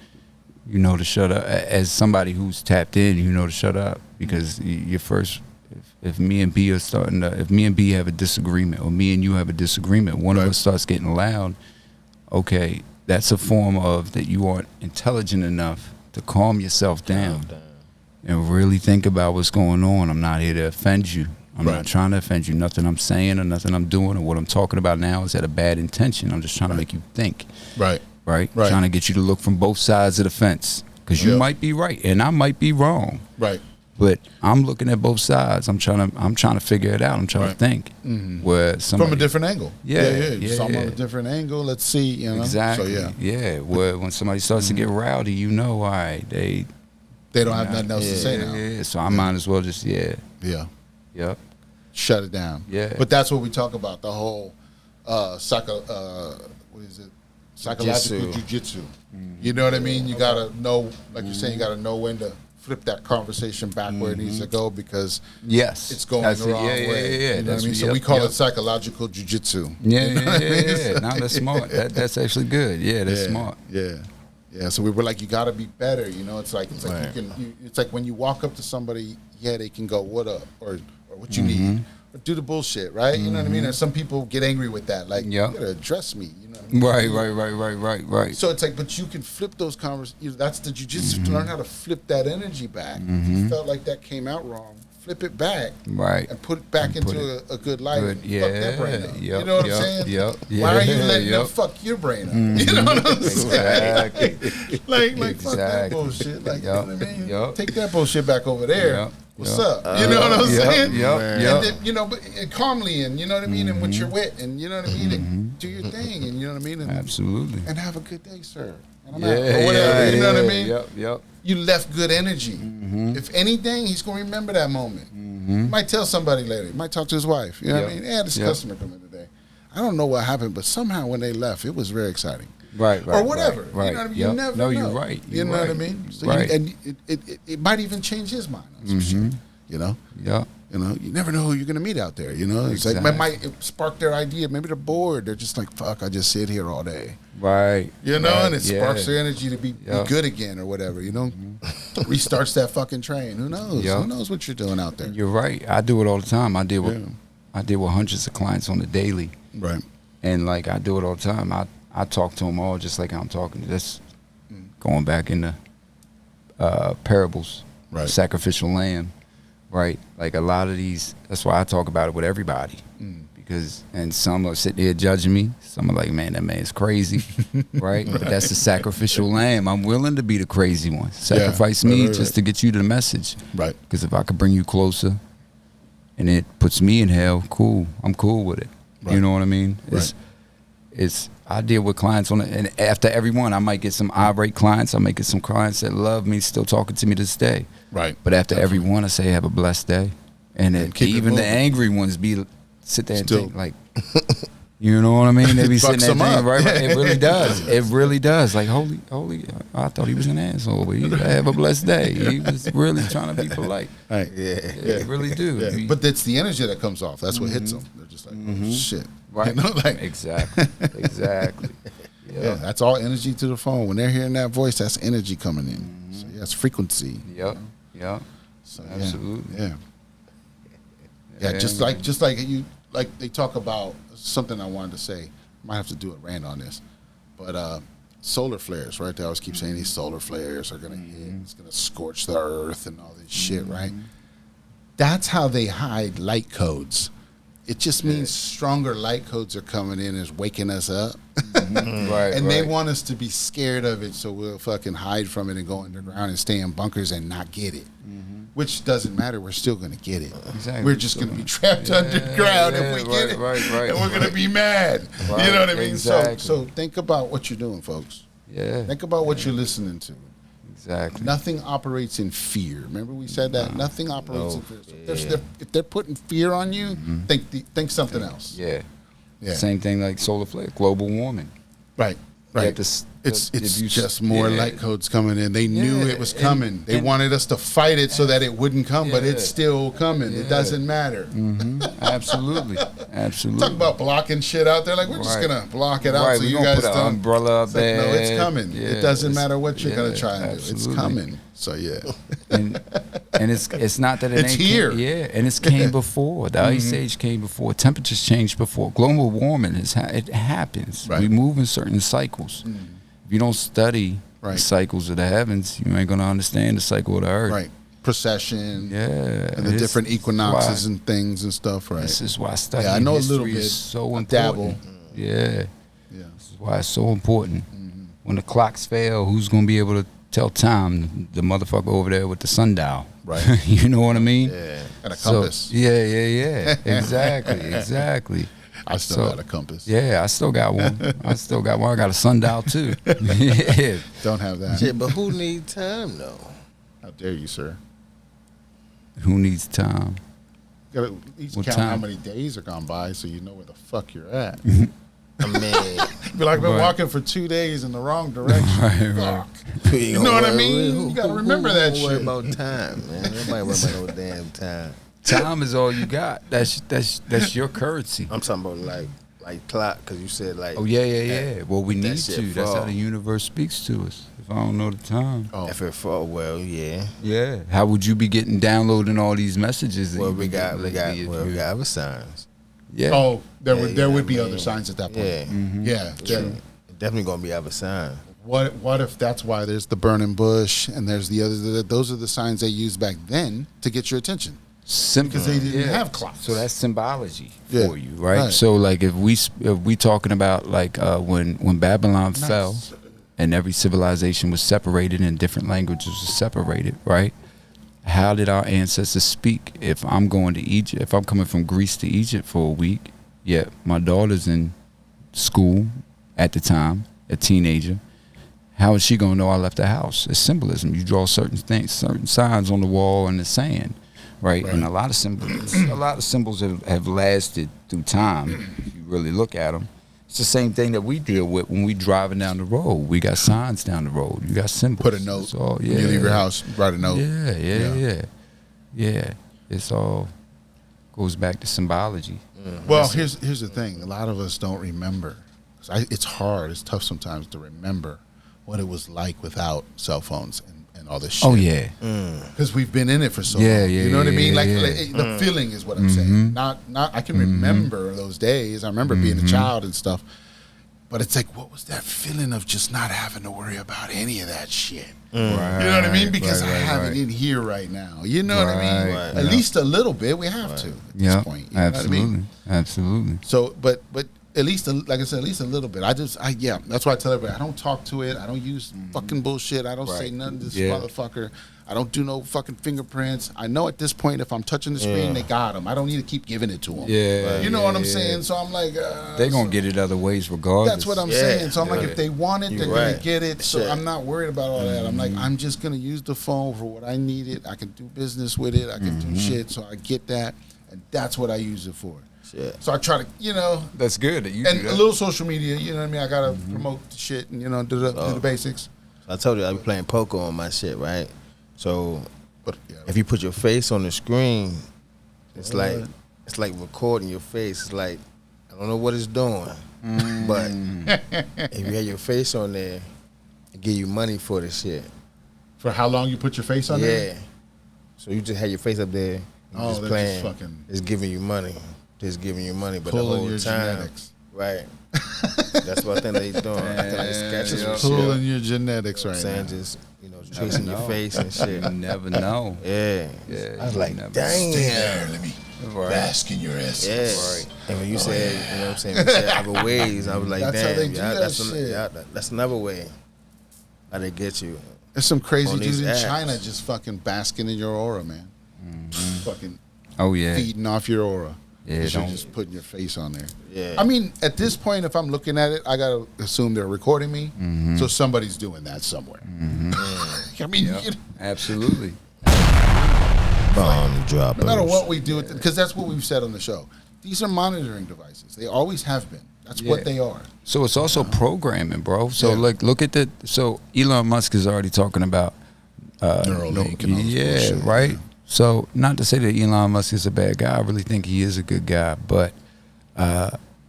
you know to shut up. As somebody who's tapped in, you know to shut up, because your first. If me and B have a disagreement, or me and you have a disagreement, one of us starts getting loud, okay, that's a form of that you aren't intelligent enough to calm yourself down. and really think about what's going on. I'm not here to offend you. I'm not trying to offend you. Nothing I'm saying or nothing I'm doing or what I'm talking about now is at a bad intention. I'm just trying to make you think. Right. Trying to get you to look from both sides of the fence. Because you might be right and I might be wrong. Right. But I'm looking at both sides. I'm trying to figure it out. I'm trying to think. Where somebody, from a different angle. Some on a different angle. Let's see. You know. Exactly. So, where when somebody starts to get rowdy, you know, all right, they don't have nothing else to say now. Yeah. So I might as well just shut it down. Yeah. But that's what we talk about. The whole psychological jiu-jitsu. You know what I mean? You gotta know, like you're saying, you gotta know when to flip that conversation back where it needs to go because it's going the wrong way. You know what I mean? So we call it psychological jiu-jitsu. Yeah. No, that's smart. That's actually good. Yeah, that's smart. Yeah. So we were like, you gotta be better. You know, it's like you can. It's like when you walk up to somebody, they can go, "What up?" or "What you need." Or do the bullshit, right? You know what I mean? And some people get angry with that, like, you gotta address me. You know what I mean? Right. So it's like, but you can flip those conversations. That's the jiu-jitsu to learn how to flip that energy back. If you felt like that came out wrong, flip it back, and put it back into a good light. Fuck that brain up. You know what I'm saying? Why are you letting them fuck your brain up? You know what I'm saying? like fuck that bullshit. Like, you know what I mean? Take that bullshit back over there. What's up? You know what I'm saying? And then, you know, but calmly, and you know what I mean, and with your wit, and you know what I mean, and do your thing, and you know what I mean, and, absolutely, and have a good day, sir. And I'm out, or whatever. You know what I mean? Yep. You left good energy. If anything, he's gonna remember that moment. He might tell somebody later. He might talk to his wife. You know what I mean? Yeah, this customer come in today. I don't know what happened, but somehow when they left, it was very exciting. Right. Or whatever. Right. You know what I mean? You never know. You're right. You know what I mean? So and it might even change his mind on some shit. You know? Yeah. You know, you never know who you're going to meet out there, you know? It's like, it might spark their idea. Maybe they're bored. They're just like, fuck, I just sit here all day. Right. You know, and it sparks their energy to be good again or whatever, you know? Restarts that fucking train. Who knows? Who knows what you're doing out there? You're right. I do it all the time. I deal with hundreds of clients on the daily. Right. And, like, I do it all the time. I talk to them all just like I'm talking to this. Going back into parables. Right. Sacrificial lamb. Right, like a lot of these. That's why I talk about it with everybody, because and some are sitting there judging me. Some are like, "Man, that man's crazy," right? But that's the sacrificial lamb. I'm willing to be the crazy one. Sacrifice me just to get you to the message, right? Because if I could bring you closer, and it puts me in hell, cool. I'm cool with it. Right. You know what I mean? It's I deal with clients on it, and after every one, I might get some irate clients. I might get some clients that love me, still talking to me to this day. Right. But after every one, I say, have a blessed day. And even the angry ones sit there and think, like, you know what I mean? They be sitting there thinking, right? It really does. It really does. Like, holy, I thought he was an asshole, but he have a blessed day. He was really trying to be polite. Right. Yeah, really do. Yeah. But it's the energy that comes off. That's what hits them. They're just like, oh, shit. Right. You know, like exactly. Yeah, that's all energy to the phone. When they're hearing that voice, that's energy coming in. So it's frequency. Yep. So, absolutely. Yeah. Just like you, like they talk about something I wanted to say. Might have to do a rant on this, but solar flares, right? They always keep saying these solar flares are gonna hit. It's gonna scorch the earth and all this shit, right? That's how they hide light codes. It just means stronger light codes are coming in, is waking us up. And they want us to be scared of it, so we'll fucking hide from it and go underground and stay in bunkers and not get it. Which doesn't matter. We're still going to get it. Exactly. We're just going to be trapped underground if we get it. And we're going to be mad. You know what I mean? Exactly. So think about what you're doing, folks. Yeah. Think about what you're listening to. Exactly. Nothing operates in fear. Remember we said that? Nothing operates in fear. So if they're putting fear on you, think something else. Yeah. Same thing like solar flare, global warming. Right. It's just more light codes coming in. They knew it was coming. They wanted us to fight it so that it wouldn't come, but it's still coming. It doesn't matter. Absolutely. Talk about blocking shit out there. Like, we're just going to block it out so you guys don't. Put an umbrella up there. No, it's coming. It doesn't matter what you're going to try and do. It's coming. So, and it's not that it's here. And it's came before. The ice age came before. Temperatures changed before. Global warming, it happens. We move in certain cycles. If you don't study the cycles of the heavens, you ain't going to understand the cycle of the earth. Right. procession, and the different equinoxes and things and stuff, right? This is why studying I know a little history bit. is so important. Dabble. Yeah. Yeah. This is why it's so important. When the clocks fail, who's going to be able to tell time? The motherfucker over there with the sundial. Right. You know what I mean? Yeah. And a compass. So, yeah. Exactly. I still got a compass. Yeah, I still got one. I got a sundial too. Yeah. Don't have that. Shit, but who needs time though? How dare you, sir? Who needs time? You gotta at least count how many days are gone by so you know where the fuck you're at. I mean, Be like, I've been walking for 2 days in the wrong direction. Fuck. you know what I mean? You gotta remember that who shit. Worry about time, man. Nobody worry about no damn time. Time is all you got. That's your currency. I'm talking about like clock, because you said like. Oh yeah. Well, we need shit to. That's fall. how the universe speaks to us. If I don't know the time. Oh. If it fall, well, yeah. Yeah. How would you be downloading all these messages? That Well, you we be got getting lately? we got other signs. Yeah. Oh, there Yeah, would be I mean, other signs at that point. Yeah. Yeah. True. Definitely gonna be other signs. What if that's why there's the burning bush and there's the other? Those are the signs they used back then to get your attention. Simple. Because they didn't have clocks. So that's symbology Yeah. for you, right? Right. So like if we talking about like when Babylon fell and every civilization was separated and different languages were separated, right? How did our ancestors speak? If I'm going to Egypt, if I'm coming from Greece to Egypt for a week, yet my daughter's in school at the time, a teenager, how is she gonna know I left the house? It's symbolism. You draw certain things, certain signs on the wall and the sand. Right? And a lot of symbols have lasted through time. If you really look at them, it's the same thing that we deal with when we driving down the road. We got signs down the road. You got symbols. Put a note. It's all, When you leave your house, write a note. Yeah. It's all goes back to symbology. Well, here's the thing. A lot of us don't remember. It's hard. It's tough sometimes to remember what it was like without cell phones and all this shit. Oh yeah, because we've been in it for so long. You know what I mean? Like the feeling is what I'm saying. Not. I can remember those days. I remember being a child and stuff. But it's like, what was that feeling of just not having to worry about any of that shit? Right, you know what I mean? Because I have right. it in here right now. You know what I mean? Right, At least a little bit. We have to at this point. You know what I mean? Absolutely. So, but at least, like I said, at least a little bit. That's why I tell everybody, I don't talk to it. I don't use fucking bullshit. I don't say nothing to this motherfucker. I don't do no fucking fingerprints. I know at this point, if I'm touching the screen, they got them. I don't need to keep giving it to them. Yeah. You know what I'm saying? So I'm like, they're going to get it other ways regardless. that's what I'm saying. So I'm like, if they want it, they're going to get it. So I'm not worried about all that. I'm like, I'm just going to use the phone for what I need it. I can do business with it. I can do shit. So I get that. And that's what I use it for. Shit. So I try to, That's good that you and do that. a little social media, you know what I mean? I got to promote the shit and, do the basics. I told you I be playing poker on my shit, right? So But if you put your face on the screen, it's like recording your face. It's like, I don't know what it's doing, but if you have your face on there, it give you money for the shit. For how long you put your face on there? Yeah. So you just have your face up there, just they're playing. just fucking It's giving you money. Just giving you money, but pulling the whole your time, genetics. right? That's what I think they doing. I think they scratching some shit. Pulling your genetics right Saying now. just tracing your face and shit. You never know. Yeah. Yeah. I was like, never damn. Let me Right. bask in your essence. Yeah. And when you said, you know what I'm saying, you said other ways, I was like, That's how they damn, do yeah, that shit. that's another way how they get you. There's some crazy On dude these in apps. China just fucking basking in your aura, man. Fucking Oh yeah. feeding off your aura. Yeah, You're don't- just putting your face on there. Yeah. I mean, at this point, if I'm looking at it, I gotta assume they're recording me. So somebody's doing that somewhere. I mean, Absolutely. Bomb droppers. no matter what we do, because that's what we've said on the show. These are monitoring devices. They always have been. That's what they are. So it's also programming, bro. So Yeah. look at the. So Elon Musk is already talking about. Neuralink and all this bullshit. Right. So not to say that Elon Musk is a bad guy. I really think he is a good guy. But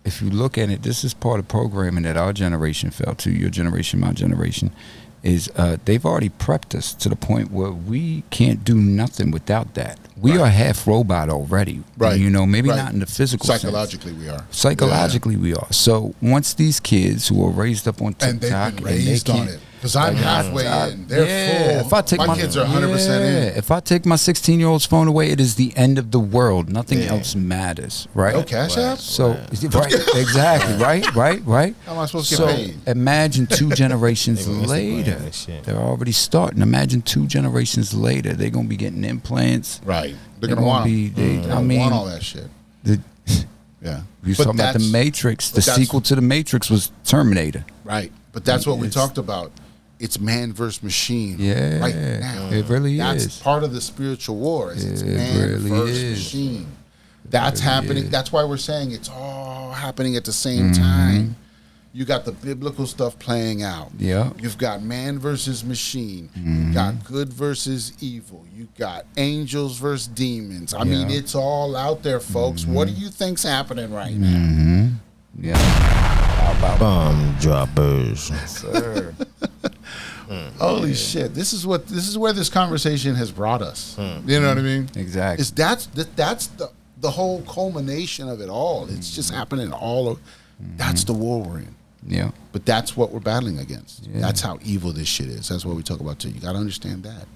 if you look at it, this is part of programming that our generation fell to. Your generation, my generation, is they've already prepped us to the point where we can't do nothing without that. We are half robot already. Right. Maybe Right. not in the physical sense. Psychologically, we are. Psychologically, we are. So once these kids who are raised up on And they've TikTok been raised on can't- it. Because I'm halfway in. They're full. If I take my kids are 100% in. If I take my 16-year-old's phone away, it is the end of the world. Nothing else matters, right? No Cash App? So, right, exactly, right. How am I supposed to get paid? Imagine 2 generations They gonna later. that shit. They're already starting. Imagine 2 generations later, they're going to be getting implants. Right. They're They're going to want be, want all that shit. Yeah. You talking about the Matrix. The sequel to the Matrix was Terminator. Right. But that's what we talked about. It's man versus machine. Yeah. Right now. It really that's is. part of the spiritual war. It's It man really versus is. machine. That's really happening. is. That's why we're saying it's all happening at the same time. You got the biblical stuff playing out. Yeah. You've got man versus machine. You got good versus evil. You got angels versus demons. I mean, it's all out there, folks. What do you think's happening right now? Yeah. How about Bomb droppers. sir? Holy shit! This is where this conversation has brought us. You know what I mean? Exactly. That's the whole culmination of it all. It's just happening all of. That's the war we're in. Yeah. But that's what we're battling against. Yeah. That's how evil this shit is. That's what we talk about too. You got to understand that.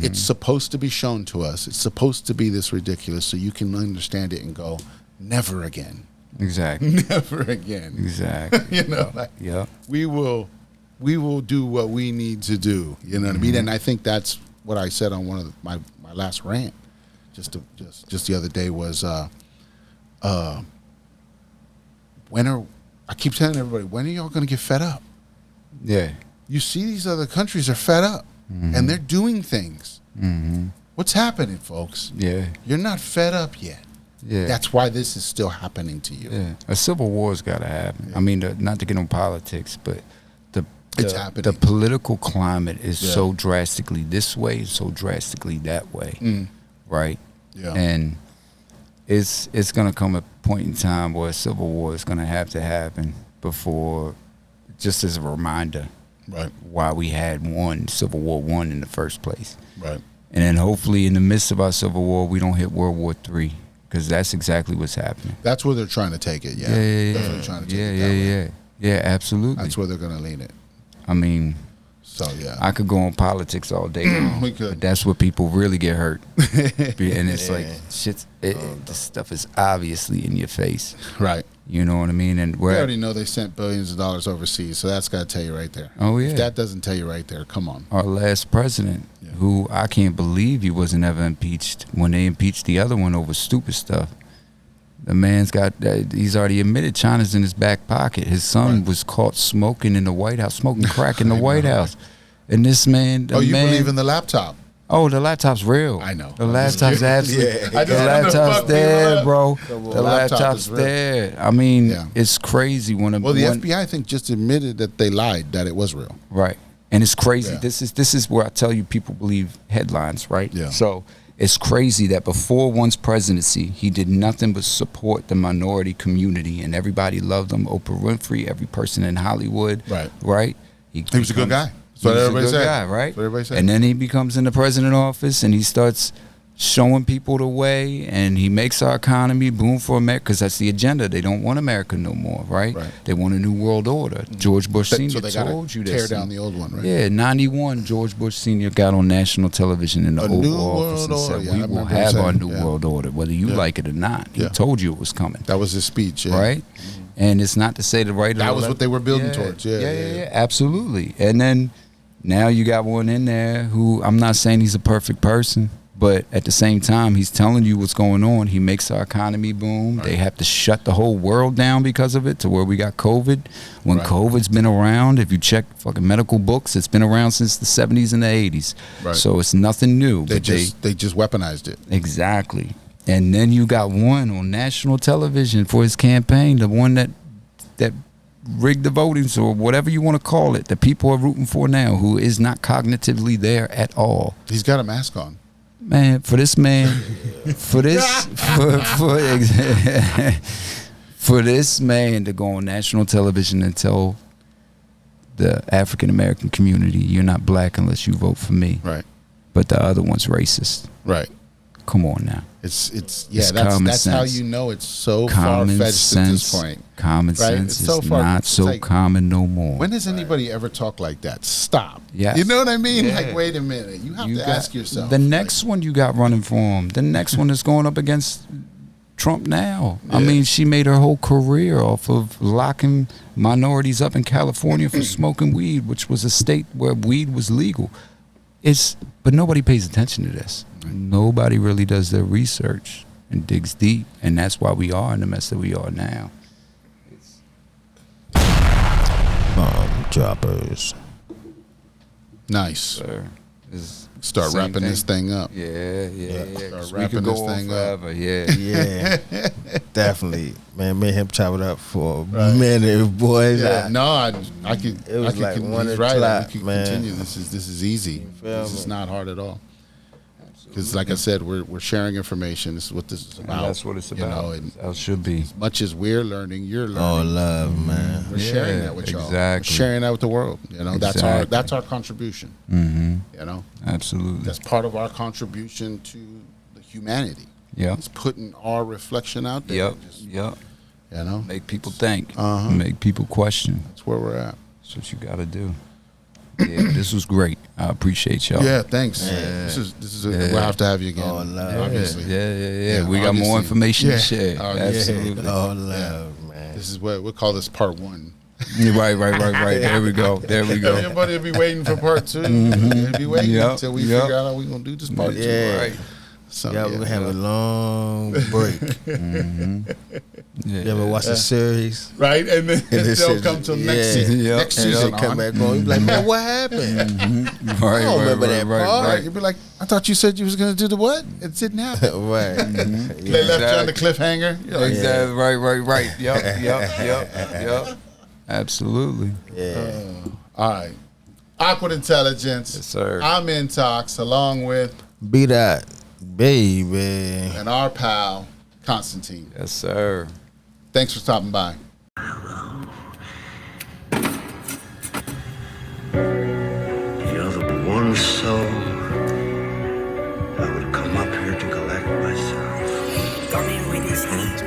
It's supposed to be shown to us. It's supposed to be this ridiculous, so you can understand it and go, never again, Exactly. never again. Exactly. You know, like, Yeah. we will do what we need to do. You know what I mean? And I think that's what I said on one of my last rant, just the other day was, I keep telling everybody, when are y'all going to get fed up? Yeah. You see, these other countries are fed up, and they're doing things. What's happening, folks? Yeah. You're not fed up yet. Yeah. That's why this is still happening to you. Yeah. A civil war's got to happen. I mean, not to get on politics, but It's happening. The political climate is Yeah. so drastically this way, so drastically that way, right? Yeah. And it's going to come a point in time where a civil war is going to have to happen before, just as a reminder, Right. why we had Civil War I in the first place. Right. And then hopefully in the midst of our Civil War, we don't hit World War III, because that's exactly what's happening. That's where they're trying to take it. Yeah. Yeah. Definitely trying to take it that way. Yeah, absolutely. That's where they're going to lean it. I mean, So, yeah. I could go on politics all day long. We could. But that's where people really get hurt. And it's like, this stuff is obviously in your face. Right. You know what I mean? And We already know they sent billions of dollars overseas, so that's got to tell you right there. Oh, yeah. If that doesn't tell you right there, come on. our last president, who I can't believe he wasn't ever impeached when they impeached the other one over stupid stuff. The man's he's already admitted China's in his back pocket. His son was caught smoking in the White House, smoking crack in the White House. And this man, You believe in the laptop? Oh, the laptop's real. I know. The laptop's absolutely. I The just wanted to laptop's fuck there, people up. bro. The The laptop laptop's is real. there. I mean, Yeah. it's crazy when Well, the FBI, I think, just admitted that they lied, that it was real. right, and it's crazy. Yeah. This is where I tell you people believe headlines, right? Yeah. So it's crazy that before one's presidency, he did nothing but support the minority community, and everybody loved him. Oprah Winfrey, every person in Hollywood, right? He was a good guy. He That's what was a everybody good said. guy, right? That's what everybody said. And then he becomes in the president office, and he starts showing people the way, and he makes our economy boom for America, because that's the agenda. They don't want America no more, right? They want a new world order. George Bush Sr. So they got told you to this. tear down the old one, right? Yeah, 91, George Bush Sr. got on national television in the A new Oval Office world and said, order. Yeah, I we will remember him have our saying, new yeah. world order, whether you like it or not. He Yeah. told you it was coming, That was his speech, yeah. right? And it's not to say the right or That the was left. what they were building towards. Yeah. Absolutely. And then now you got one in there who, I'm not saying he's a perfect person, but at the same time, he's telling you what's going on. He makes our economy boom. They have to shut the whole world down because of it, to where we got COVID. When COVID's been around, if you check fucking medical books, it's been around since the 70s and the 80s. Right. So it's nothing new. They but just weaponized it. Exactly. And then you got one on national television for his campaign, the one that rigged the voting, or whatever you want to call it, that people are rooting for now, who is not cognitively there at all. He's got a mask on. Man, for this man, for this man to go on national television and tell the African American community, you're not black unless you vote for me. Right. But the other one's racist. Right. Come on now. It's It's that's how you know it's so far-fetched at this point. Common right? sense It's so is far, not it's so like, common no more. When has anybody ever talked like that? Stop. Yes. You know what I mean? Yeah. Like, wait a minute. You have to ask yourself. The next one you got running for him. The next one is going up against Trump now. Yeah. I mean, she made her whole career off of locking minorities up in California for smoking weed, which was a state where weed was legal. But nobody pays attention to this. Nobody really does their research and digs deep, and that's why we are in the mess that we are now. Bomb droppers. Nice. Sir, Start same wrapping this thing up. Yeah. Start We wrapping could go this on thing up. forever. Yeah. Yeah, definitely. Man, me and him chopped it up for a minute, boys. Yeah, no, I could. It was I could like 1 he's o'clock, right. We could man. continue. This is easy. feel This is me? not hard at all. Because, like I said, we're sharing information. This is what this is And about. that's what it's You about. know, and That should be. much as we're learning, you're learning. All love, man. We're sharing Yeah, that with y'all. We're exactly. sharing that with the world. You know, Exactly. that's our contribution. Mm-hmm. You know, Absolutely. that's part of our contribution to the humanity. Yep. It's putting our reflection out there. Yep. Just, Yep. you know, Make people think. Uh-huh. Make people question. that's where we're at. That's what you got to do. Yeah, this was great. I appreciate y'all. Yeah, thanks. This is. We'll have to have you again. All love. Obviously. Yeah. We got obviously. more information Yeah. to share. Oh, yeah. Absolutely. All love, man. This is what we'll call this part one. Right. There we go. Everybody will be waiting for part two. They'll be waiting Yep, until we yep. figure out how we're gonna do this part two. Yeah. Right. So, Yeah, we're gonna have a long break. Yeah. You ever watch the series? right, and then this they'll shit- come till yeah. next season. Yep. Next And season they come on. back on. You be like, man, what happened? Right. I don't remember that part. Right, you'll be like, I thought you said you was gonna do the what? It didn't happen. Right. They left you on the cliffhanger. You're like, Exactly. Right. Yep. Absolutely. Yeah. all right. Awkward Intelligence. Yes, sir. I'm Intox, along with BDot, baby. and our pal Constantine. Yes, sir. Thanks for stopping by. You're the one soul I would come up here to collect myself. Coming with his heat.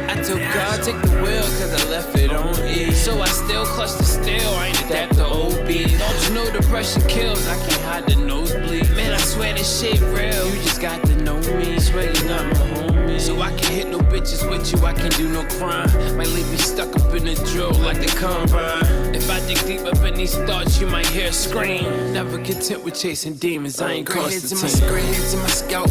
I told God take the wheel cause I left it on E. So I still clutch the steel, I ain't adapt to OB. Don't you know depression kills, I can't hide the nosebleed. Man, I swear this shit real, you just got to know me. Swear you're not my homie. So I can't hit no bitches with you, I can't do no crime. Might leave me stuck up in the drill like the combine. If I dig deep up in these thoughts, you might hear a scream. Never content with chasing demons, I ain't Constantine. Gray hairs in my scalp,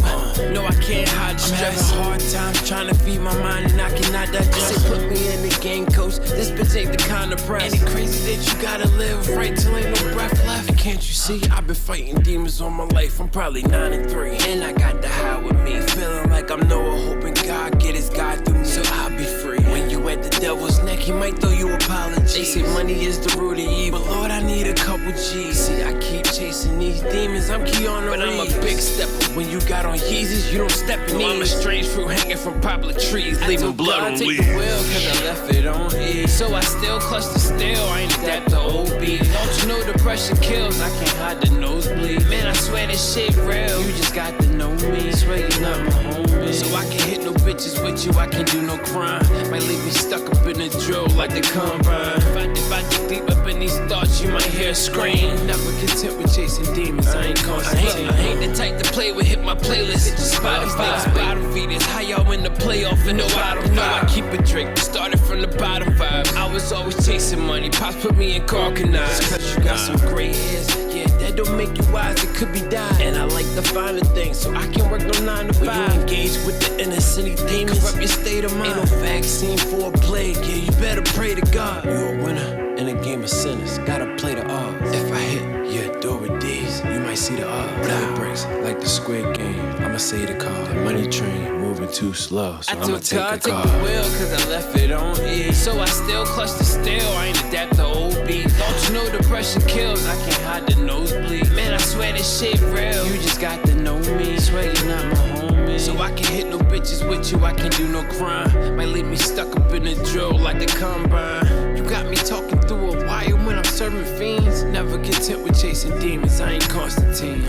no I can't hide the stress. I'm having hard times trying to feed my mind and I cannot digest. Say put me in the game, coach, this bitch ain't the kind of press. Ain't it crazy that you gotta live right till ain't no breath left? And can't you see, I've been fighting demons all my life, I'm probably 9 and 3. And I got the high with me, feeling like I'm Noah, hoping God get his God through me, so I'll be free. When you at the devil's neck, he might throw you apologies. They say money is the root of evil, but Lord, I need a couple G's. See, I keep chasing these demons, I'm Keanu But I'm a big stepper, when you got on Yeezys, you don't step in these. I'm a strange fruit hanging from poplar trees, leaving blood on leaves. The wheel cause I left it on E. So I still clutch the steel, I ain't adapt to OB. Don't you know depression kills, I can't hide the nosebleed. Man, I swear this shit real, you just got to know me. Swear you're not my homie. So I can't hit no bitches with you, I can't do no crime. Might leave me stuck up in the drill like the combine. If I dig deep up in these thoughts, you might hear a scream. Never content with chasing demons, I ain't Constantine. I ain't the type to play with, hit my playlist. Hit the Spotify, bottom feeders. How y'all win the playoff and no bottom five. I keep a drink, started from the bottom five. I was always chasing money, pops put me in Karmic. Cause you got some gray hairs, yeah, that don't make you wise, it could be dying. And I like the finer things, so I can work no 9 to 5. When you engage with the inner city demons, corrupt your state of mind. Ain't no vaccine for a plague, yeah, you better pray to God. You a winner in a game of sinners, gotta play the odds. If I hit, you adore with these, you might see the odds. Blood breaks like the Squid Game, I'ma say the call. The money train moving too slow, so I'ma take a car. Take the wheel cause I left it on E. So I still clutch the steel, I ain't adapt to OB. Don't you know depression kills, I can't hide the nosebleed. Man, I swear this shit real, you just got to know me. Swear you're not my homie. So I can't hit no bitches with you, I can't do no crime. Might leave me stuck up in the drill like the combine. You got me talking through a wire when I'm serving fiends. Never content with chasing demons, I ain't Constantine,